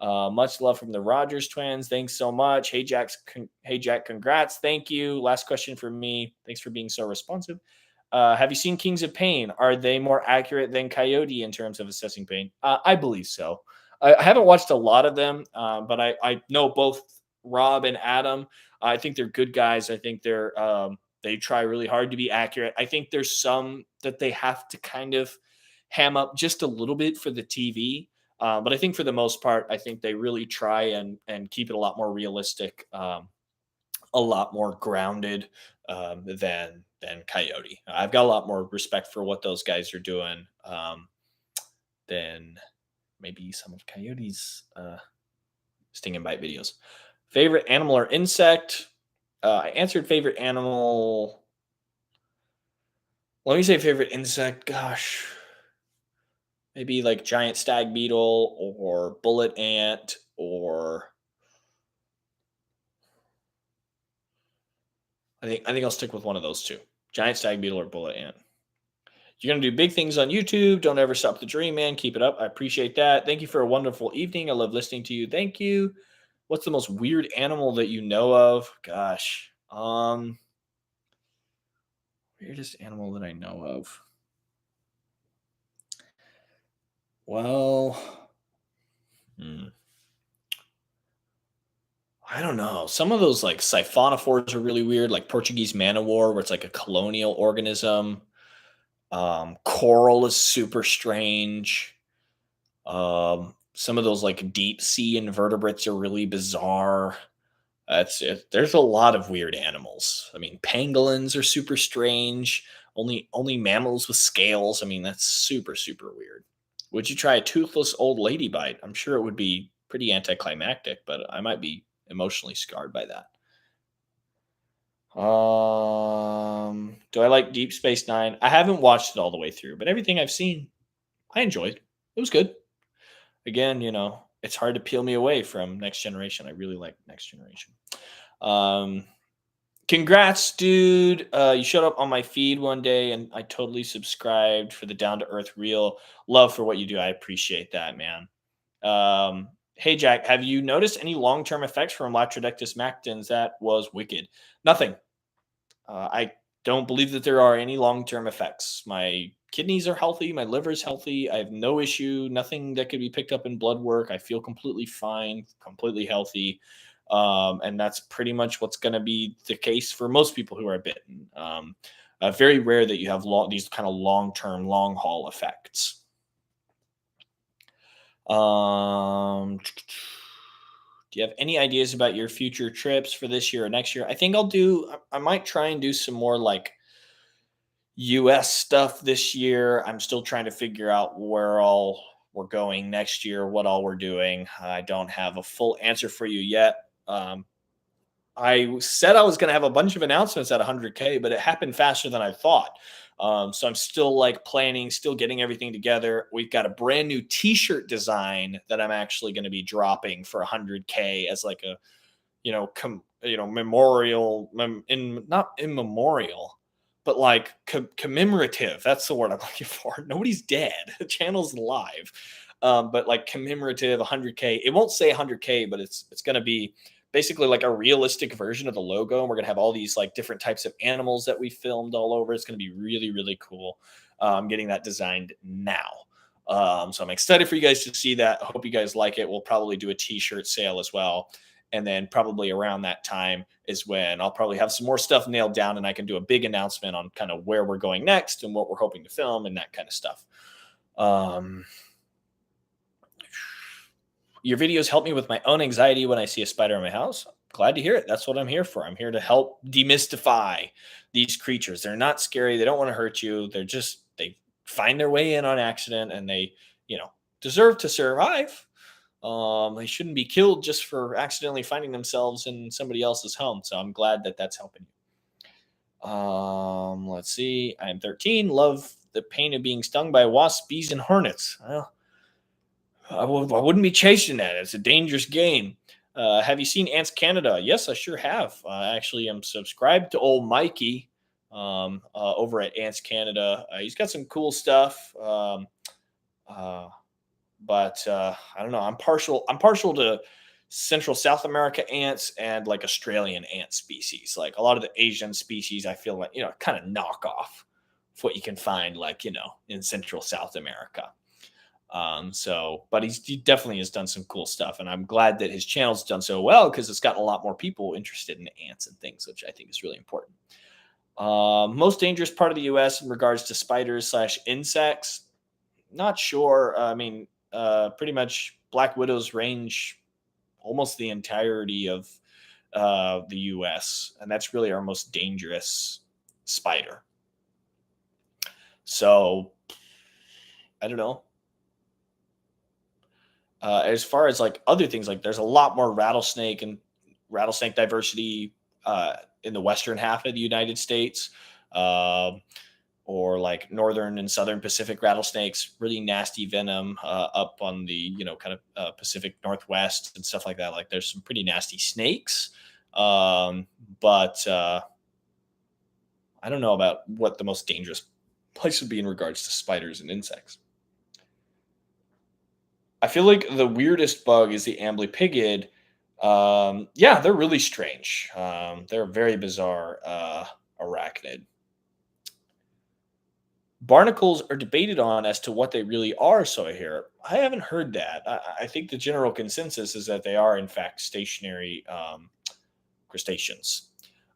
Much love from the Rogers twins. Thanks so much. Hey Jack, congrats. Thank you. Last question for me. Thanks for being so responsive. Have you seen Kings of Pain? Are they more accurate than Coyote in terms of assessing pain? I believe so. I haven't watched a lot of them, but I know both Rob and Adam. I think they're good guys. I think they try really hard to be accurate. I think there's some that they have to kind of ham up just a little bit for the TV. But I think for the most part, I think they really try and keep it a lot more realistic, a lot more grounded than Coyote. I've got a lot more respect for what those guys are doing than maybe some of Coyote's sting and bite videos. Favorite animal or insect? I answered favorite animal. Let me say favorite insect. Gosh, maybe like giant stag beetle or bullet ant or I think I'll stick with one of those two. Giant stag beetle or bullet ant. You're gonna do big things on YouTube. Don't ever stop the dream, man. Keep it up. I appreciate that. Thank you for a wonderful evening. I love listening to you. Thank you. What's the most weird animal that you know of? Gosh. Weirdest animal that I know of. Well, hmm, I don't know. Some of those like siphonophores are really weird, like Portuguese man o' war, where it's like a colonial organism. Coral is super strange. Some of those like deep sea invertebrates are really bizarre. That's it. There's a lot of weird animals. I mean, pangolins are super strange. Only mammals with scales. I mean, that's super weird. Would you try a toothless old lady bite? I'm sure it would be pretty anticlimactic, but I might be emotionally scarred by that. Do I like Deep Space Nine? I haven't watched it all the way through, but everything I've seen, I enjoyed. It was good. Again, it's hard to peel me away from Next Generation. I really like Next Generation. Um, Congrats, dude. You showed up on my feed one day and I totally subscribed for the down to earth real love for what you do. I appreciate that, man. Hey, Jack, have you noticed any long term effects from Latrodectus mactans? That was wicked. Nothing. I don't believe that there are any long term effects. My kidneys are healthy. My liver is healthy. I have no issue, nothing that could be picked up in blood work. I feel completely fine, completely healthy. And that's pretty much what's going to be the case for most people who are bitten. Very rare that you have these kind of long term, long haul effects. Do you have any ideas about your future trips for this year or next year? I think I might try and do some more like US stuff this year. I'm still trying to figure out where all we're going next year, what all we're doing. I don't have a full answer for you yet. I said I was going to have a bunch of announcements at 100K, but it happened faster than I thought. So I'm still like planning, still getting everything together. We've got a brand new T-shirt design that I'm actually going to be dropping for 100K as like a memorial, not immemorial, but like commemorative. That's the word I'm looking for. Nobody's dead. The channel's live, but like commemorative 100K. It won't say 100K, but it's going to be basically like a realistic version of the logo. And we're going to have all these like different types of animals that we filmed all over. It's going to be really cool. I'm getting that designed now. So I'm excited for you guys to see that. I hope you guys like it. We'll probably do a t-shirt sale as well. And then probably around that time is when I'll probably have some more stuff nailed down and I can do a big announcement on kind of where we're going next and what we're hoping to film and that kind of stuff. Your videos help me with my own anxiety when I see a spider in my house. Glad to hear it. That's what I'm here for. I'm here to help demystify these creatures. They're not scary. They don't want to hurt you. They find their way in on accident and they, deserve to survive. They shouldn't be killed just for accidentally finding themselves in somebody else's home. So I'm glad that that's helping you. Let's see. I'm 13. Love the pain of being stung by wasps, bees, and hornets. Well, I wouldn't be chasing that. It's a dangerous game. Have you seen Ants Canada? Yes, I sure have. I actually am subscribed to old Mikey. over at Ants Canada. He's got some cool stuff. Uh, but I don't know. I'm partial to Central South America ants and like Australian ant species. Like a lot of the Asian species, I feel like kind of knock off of what you can find like in Central South America. But he definitely has done some cool stuff, and I'm glad that his channel's done so well because it's gotten a lot more people interested in ants and things, which I think is really important. Most dangerous part of the U.S. in regards to spiders slash insects. Not sure. I mean, pretty much black widows range almost the entirety of the U.S., and that's really our most dangerous spider. So I don't know. As far as like other things, like there's a lot more rattlesnake diversity in the western half of the United States. Um, or like northern and southern Pacific rattlesnakes, really nasty venom up on the kind of Pacific Northwest and stuff like that. Like there's some pretty nasty snakes, but I don't know about what the most dangerous place would be in regards to spiders and insects. I feel like the weirdest bug is the amblypygid. Yeah, they're really strange. They're a very bizarre arachnid. Barnacles are debated on as to what they really are, so I hear. I haven't heard that. I think the general consensus is that they are, in fact, stationary crustaceans.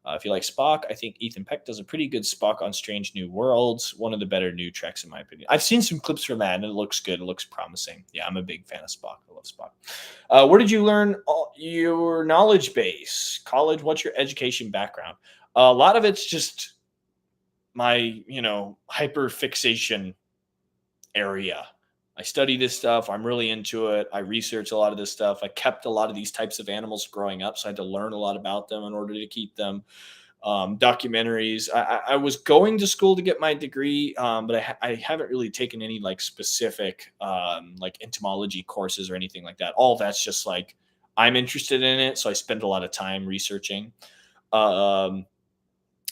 If you like Spock, I think Ethan Peck does a pretty good Spock on Strange New Worlds. One of the better new treks, in my opinion. I've seen some clips from that, and it looks good. It looks promising. Yeah, I'm a big fan of Spock. I love Spock. Where did you learn your knowledge base? College? What's your education background? A lot of it's just my hyper fixation area. I study this stuff. I'm really into it. I research a lot of this stuff. I kept a lot of these types of animals growing up, so I had to learn a lot about them in order to keep them. Documentaries. I was going to school to get my degree, but I haven't really taken any like specific like entomology courses or anything like that. All that's just like I'm interested in it, so I spend a lot of time researching. Um,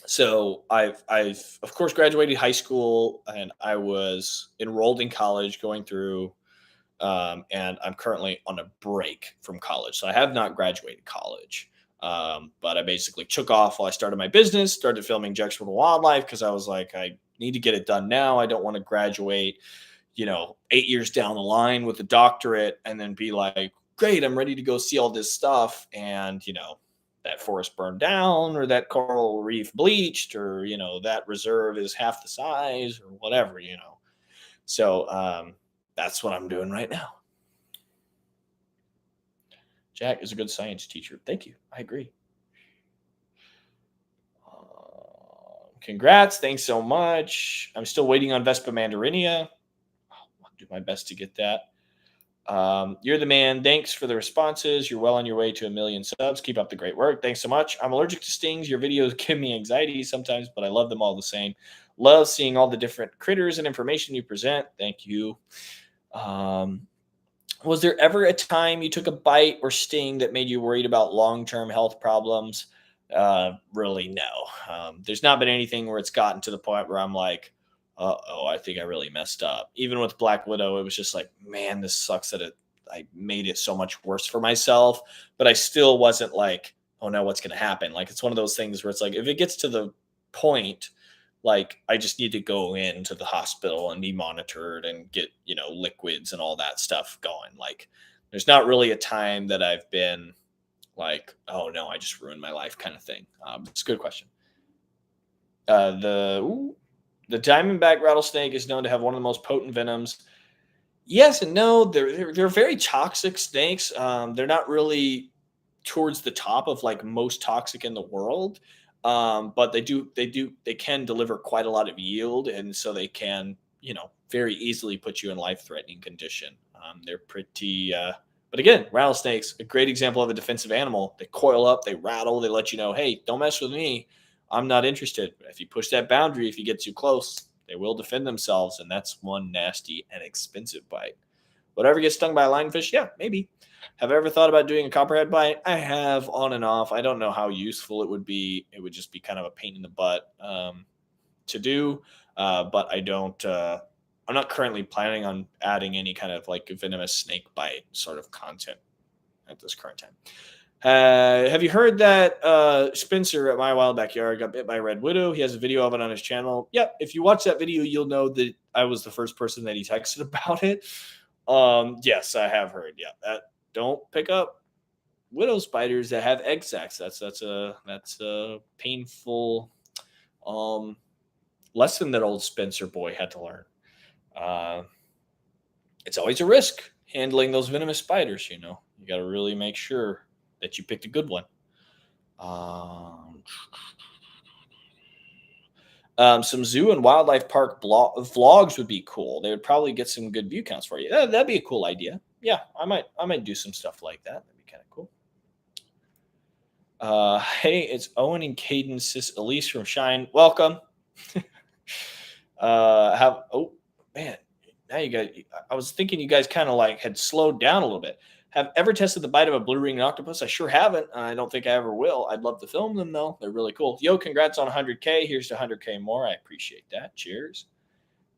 so I've of course graduated high school, and I was enrolled in college going through, and I'm currently on a break from college, so I have not graduated college. But I basically took off while I started my business, started filming Jux for the Wildlife because I was like, I need to get it done now. I don't want to graduate 8 years down the line with a doctorate and then be like, great, I'm ready to go see all this stuff, and that forest burned down, or that coral reef bleached, or that reserve is half the size, or whatever. So that's what I'm doing right now. Jack is a good science teacher. Thank you. I agree. Congrats. Thanks so much. I'm still waiting on Vespa mandarinia. I'll do my best to get that. You're the man. Thanks for the responses. You're well on your way to 1 million subs. Keep up the great work. Thanks so much. I'm allergic to stings. Your videos give me anxiety sometimes, but I love them all the same. Love seeing all the different critters and information you present. Thank you. Was there ever a time you took a bite or sting that made you worried about long-term health problems? Really, no. There's not been anything where it's gotten to the point where I'm like, oh, I think I really messed up. Even with Black Widow, it was just like, man, this sucks that I made it so much worse for myself. But I still wasn't like, oh no, what's going to happen? Like, it's one of those things where it's like, if it gets to the point, like I just need to go into the hospital and be monitored and get, liquids and all that stuff going. Like, there's not really a time that I've been like, oh no, I just ruined my life kind of thing. It's a good question. The diamondback rattlesnake is known to have one of the most potent venoms. Yes and no. They're very toxic snakes. They're not really towards the top of like most toxic in the world, but they can deliver quite a lot of yield, and so they can very easily put you in life threatening condition. They're pretty. But again, rattlesnakes, a great example of a defensive animal. They coil up, they rattle, they let you know, hey, don't mess with me. I'm not interested. But if you push that boundary, if you get too close, they will defend themselves, and that's one nasty and expensive bite. Whatever gets stung by a lionfish, yeah, maybe. Have I ever thought about doing a copperhead bite? I have, on and off. I don't know how useful it would be. It would just be kind of a pain in the butt. to do, but I don't. I'm not currently planning on adding any kind of like venomous snake bite sort of content at this current time. Have you heard that Spencer at My Wild Backyard got bit by a red widow? He has a video of it on his channel. Yep. If you watch that video, you'll know that I was the first person that he texted about it. Yes, I have heard. Yeah, that don't pick up widow spiders that have egg sacs. That's a painful lesson that old Spencer boy had to learn. Uh, it's always a risk handling those venomous spiders. You got to really make sure that you picked a good one. Some zoo and wildlife park vlogs would be cool. They would probably get some good view counts for you. That'd be a cool idea. Yeah, I might do some stuff like that. That'd be kind of cool. Hey, it's Owen and Caden, sis Elise from Shine. Welcome. Oh man, now you guys. I was thinking you guys kind of like had slowed down a little bit. Have ever tested the bite of a blue-ringed octopus? I sure haven't. I don't think I ever will. I'd love to film them, though. They're really cool. Yo, congrats on 100K. Here's to 100K more. I appreciate that. Cheers.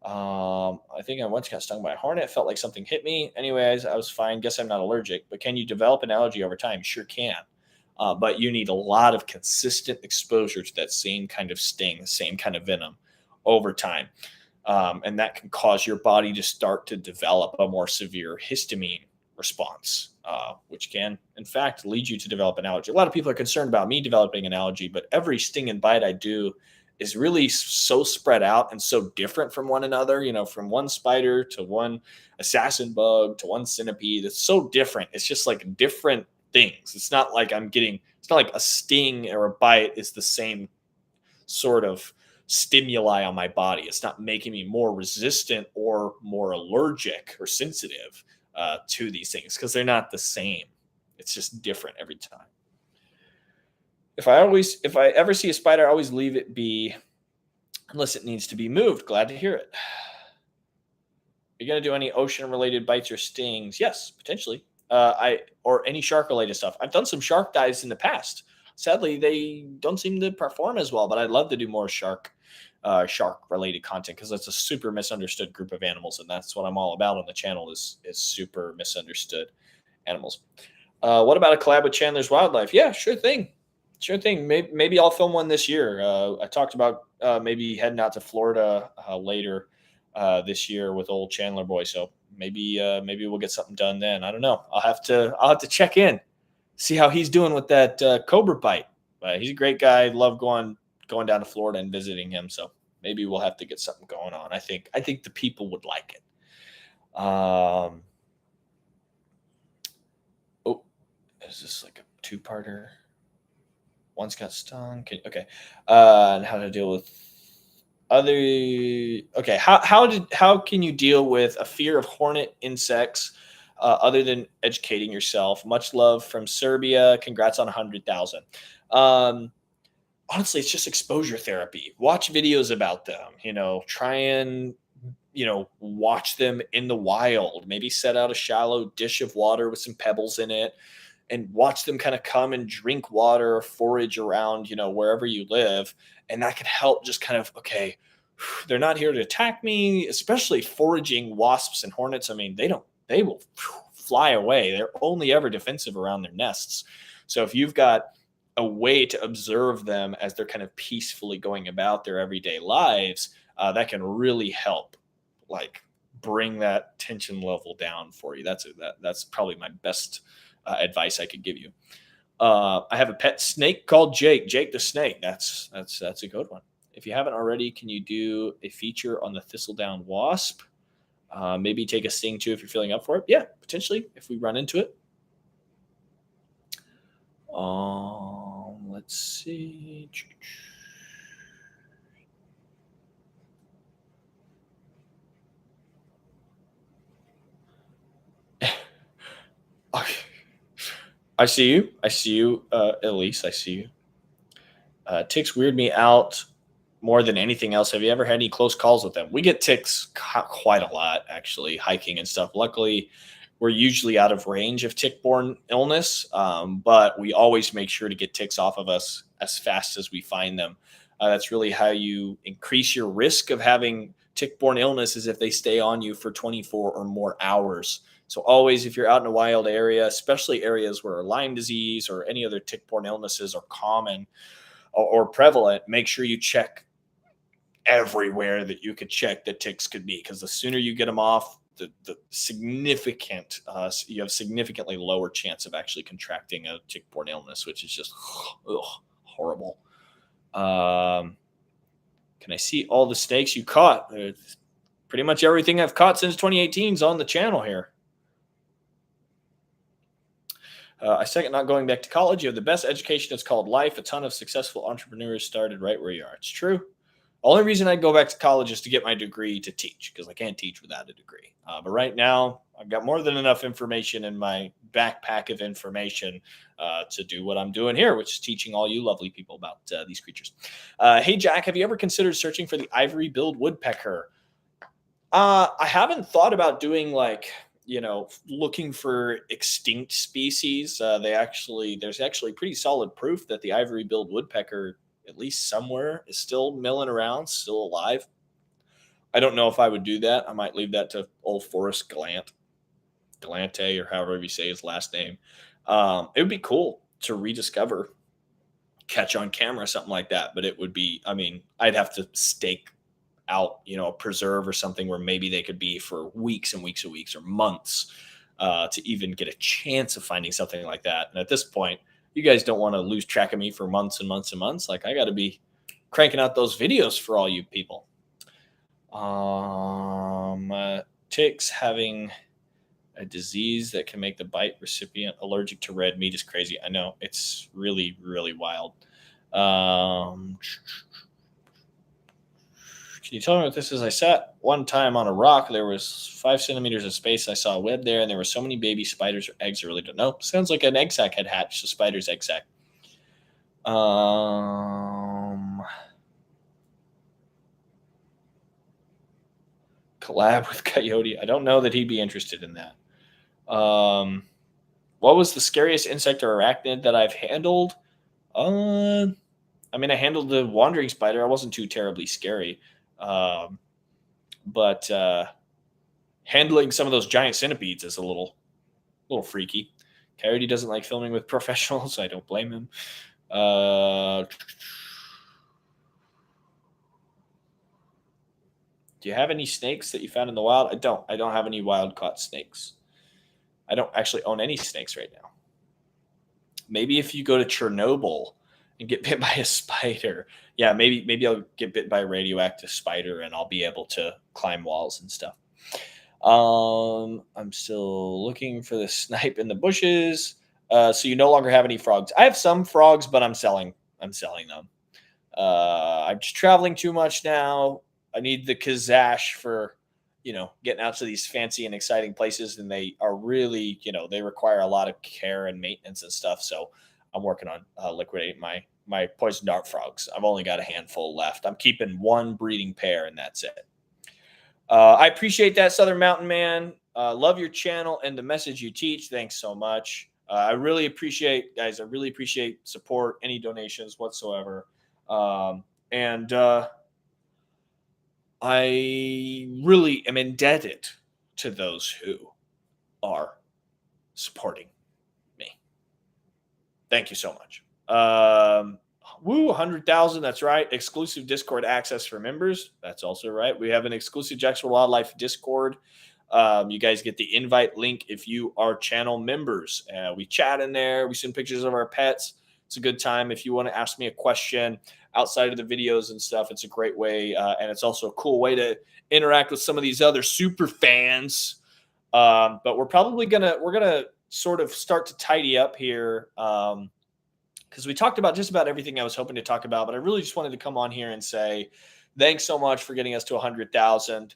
I think I once got stung by a hornet. Felt like something hit me. Anyways, I was fine. Guess I'm not allergic. But can you develop an allergy over time? Sure can. But you need a lot of consistent exposure to that same kind of sting, the same kind of venom over time. And that can cause your body to start to develop a more severe histamine response, which can, in fact, lead you to develop an allergy. A lot of people are concerned about me developing an allergy, but every sting and bite I do is really so spread out and so different from one another, from one spider to one assassin bug to one centipede. It's so different. It's just like different things. It's not like it's not like a sting or a bite is the same sort of stimuli on my body. It's not making me more resistant or more allergic or sensitive to these things because they're not the same. It's just different every time. If I ever see a spider, I always leave it be unless it needs to be moved. Glad to hear it. Are you going to do any ocean related bites or stings? Yes, potentially. Or any shark related stuff. I've done some shark dives in the past. Sadly, they don't seem to perform as well, but I'd love to do more shark related content because that's a super misunderstood group of animals, and that's what I'm all about on the channel is super misunderstood animals. What about a collab with Chandler's Wildlife? Yeah, sure thing. Maybe I'll film one this year. I talked about maybe heading out to Florida later this year with old Chandler boy. So maybe we'll get something done then. I don't know. I'll have to check in, see how he's doing with that cobra bite. He's a great guy. Love going down to Florida and visiting him. So maybe we'll have to get something going on. I think the people would like it. Is this like a two-parter? One's got stung. Okay. And how to deal with other. Okay. How can you deal with a fear of hornet insects other than educating yourself? Much love from Serbia. Congrats on 100,000. Honestly, it's just exposure therapy. Watch videos about them, try and, watch them in the wild, maybe set out a shallow dish of water with some pebbles in it and watch them kind of come and drink water or forage around, wherever you live. And that can help just kind of, okay, they're not here to attack me, especially foraging wasps and hornets. I mean, they will fly away. They're only ever defensive around their nests. So if you've got a way to observe them as they're kind of peacefully going about their everyday lives, that can really help like bring that tension level down for you. That's probably my best advice I could give you. I have a pet snake called Jake the snake. That's a good one. If you haven't already, can you do a feature on the thistledown wasp? Maybe take a sting too if you're feeling up for it. Yeah, potentially if we run into it. Let's see. Okay. I see you, Elise. I see you. Ticks weird me out more than anything else. Have you ever had any close calls with them? We get ticks quite a lot, actually, hiking and stuff. Luckily, we're usually out of range of tick-borne illness, but we always make sure to get ticks off of us as fast as we find them. That's really how you increase your risk of having tick-borne illness, is if they stay on you for 24 or more hours. So always, if you're out in a wild area, especially areas where Lyme disease or any other tick-borne illnesses are common or prevalent, make sure you check everywhere that you could check that ticks could be, because the sooner you get them off, the significant you have significantly lower chance of actually contracting a tick-borne illness, which is just horrible. Can I see all the snakes you caught? Pretty much everything I've caught since 2018 is on the channel here. I second not going back to college. You have the best education. It's called life. A ton of successful entrepreneurs started right where you are. It's true. Only reason I'd go back to college is to get my degree to teach, because I can't teach without a degree. But right now, I've got more than enough information in my backpack of information to do what I'm doing here, which is teaching all you lovely people about these creatures. Hey, Jack, have you ever considered searching for the ivory-billed woodpecker? I haven't thought about doing looking for extinct species. There's actually pretty solid proof that the ivory-billed woodpecker, at least somewhere, is still milling around, still alive. I don't know if I would do that. I might leave that to old Forrest Galante, or however you say his last name. It would be cool to rediscover, catch on camera, something like that. But it would be, I'd have to stake out, a preserve or something where maybe they could be for weeks and weeks and weeks or months to even get a chance of finding something like that. And at this point, you guys don't want to lose track of me for months and months and months. Like, I got to be cranking out those videos for all you people. Ticks having a disease that can make the bite recipient allergic to red meat is crazy. I know, it's really, really wild. Can you tell me what this is? I sat one time on a rock. There was 5 centimeters of space. I saw a web there, and there were so many baby spiders or eggs. I really don't know. Sounds like an egg sac had hatched, a spider's egg sac. Collab with Coyote. I don't know that he'd be interested in that. What was the scariest insect or arachnid that I've handled? I handled the wandering spider. I wasn't too terribly scary. But handling some of those giant centipedes is a little freaky. Coyote doesn't like filming with professionals. I don't blame him. Do you have any snakes that you found in the wild? I don't have any wild caught snakes. I don't actually own any snakes right now. Maybe if you go to Chernobyl and get bit by a spider, yeah, maybe I'll get bit by a radioactive spider and I'll be able to climb walls and stuff. I'm still looking for the snipe in the bushes. So you no longer have any frogs. I have some frogs, but I'm selling them. I'm just traveling too much now. I need the Kazash for, getting out to these fancy and exciting places. And they are really, they require a lot of care and maintenance and stuff. So I'm working on liquidating my poison dart frogs. I've only got a handful left. I'm keeping one breeding pair, and that's it. I appreciate that, Southern Mountain Man. Love your channel and the message you teach. Thanks so much. I really appreciate, guys. I really appreciate support, any donations whatsoever. I really am indebted to those who are supporting me. Thank you so much. 100,000. That's right. Exclusive Discord access for members. That's also right. We have an exclusive Jacksonville Wildlife Discord. You guys get the invite link if you are channel members. We chat in there. We send pictures of our pets. It's a good time. If you want to ask me a question outside of the videos and stuff, it's a great way. And it's also a cool way to interact with some of these other super fans. But we're probably going to sort of start to tidy up here. Because we talked about just about everything I was hoping to talk about, but I really just wanted to come on here and say thanks so much for getting us to 100,000.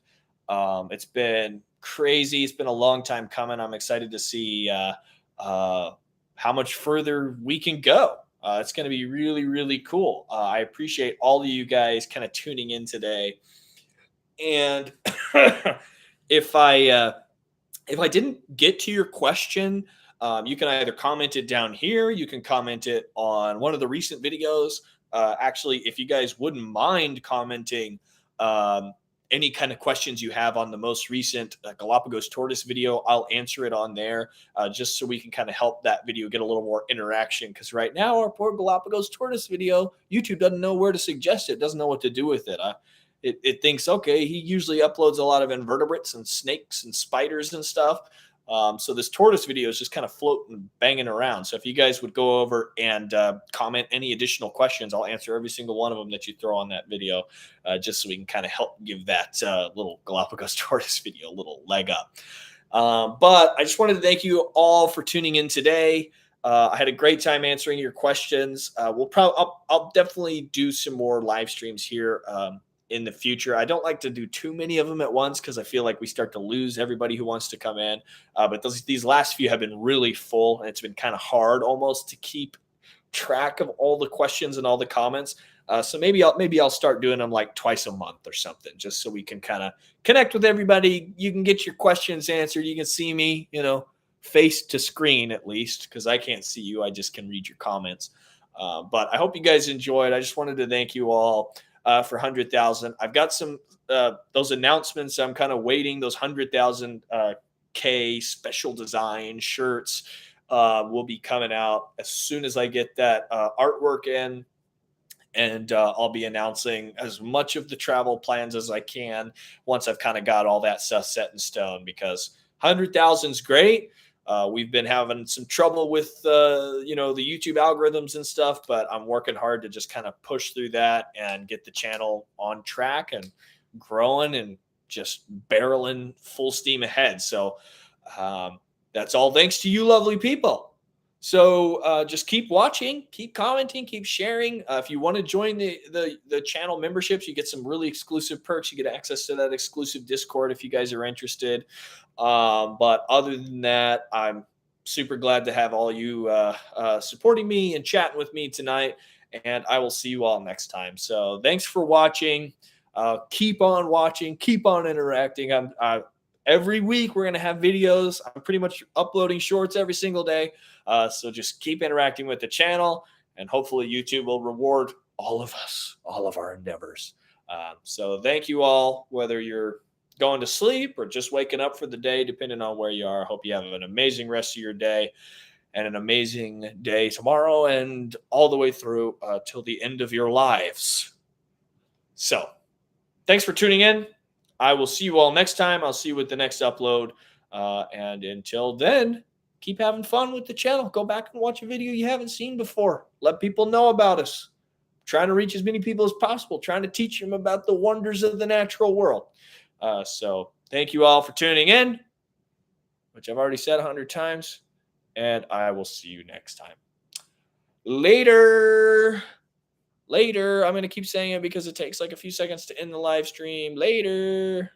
It's been crazy. It's been a long time coming. I'm excited to see how much further we can go. It's going to be really, really cool. I appreciate all of you guys kind of tuning in today. And if I didn't get to your question, you can either comment it down here. You can comment it on one of the recent videos. Actually, if you guys wouldn't mind commenting any kind of questions you have on the most recent Galapagos tortoise video, I'll answer it on there, just so we can kind of help that video get a little more interaction. Because right now, our poor Galapagos tortoise video, YouTube doesn't know where to suggest it, doesn't know what to do with it. It thinks, okay, he usually uploads a lot of invertebrates and snakes and spiders and stuff. So this tortoise video is just kind of floating, banging around. So if you guys would go over and comment any additional questions, I'll answer every single one of them that you throw on that video, just so we can kind of help give that little Galapagos tortoise video a little leg up. But I just wanted to thank you all for tuning in today. I had a great time answering your questions. I'll definitely do some more live streams here in the future. I don't like to do too many of them at once because I feel like we start to lose everybody who wants to come in. But these last few have been really full, and it's been kind of hard almost to keep track of all the questions and all the comments. So maybe I'll start doing them like twice a month or something, just so we can kind of connect with everybody. You can get your questions answered. You can see me, face to screen at least, because I can't see you. I just can read your comments. But I hope you guys enjoyed. I just wanted to thank you all for 100,000. I've got some those announcements. I'm kind of waiting. Those 100,000 K special design shirts will be coming out as soon as I get that artwork in. And I'll be announcing as much of the travel plans as I can once I've kind of got all that stuff set in stone, because 100,000 is great. We've been having some trouble with, the YouTube algorithms and stuff, but I'm working hard to just kind of push through that and get the channel on track and growing and just barreling full steam ahead. So that's all thanks to you lovely people. So just keep watching, keep commenting, keep sharing. If you want to join the channel memberships, you get some really exclusive perks. You get access to that exclusive Discord if you guys are interested. But other than that, I'm super glad to have all you supporting me and chatting with me tonight. And I will see you all next time. So thanks for watching. Keep on watching, keep on interacting. Every week we're going to have videos. I'm pretty much uploading shorts every single day. So just keep interacting with the channel, and hopefully YouTube will reward all of us, all of our endeavors. So thank you all, whether you're going to sleep or just waking up for the day, depending on where you are. I hope you have an amazing rest of your day and an amazing day tomorrow and all the way through till the end of your lives. So thanks for tuning in. I will see you all next time. I'll see you with the next upload. And until then, keep having fun with the channel. Go back and watch a video you haven't seen before. Let people know about us. Trying to reach as many people as possible. Trying to teach them about the wonders of the natural world. So thank you all for tuning in, which I've already said 100 times. And I will see you next time. Later. I'm going to keep saying it because it takes like a few seconds to end the live stream. Later.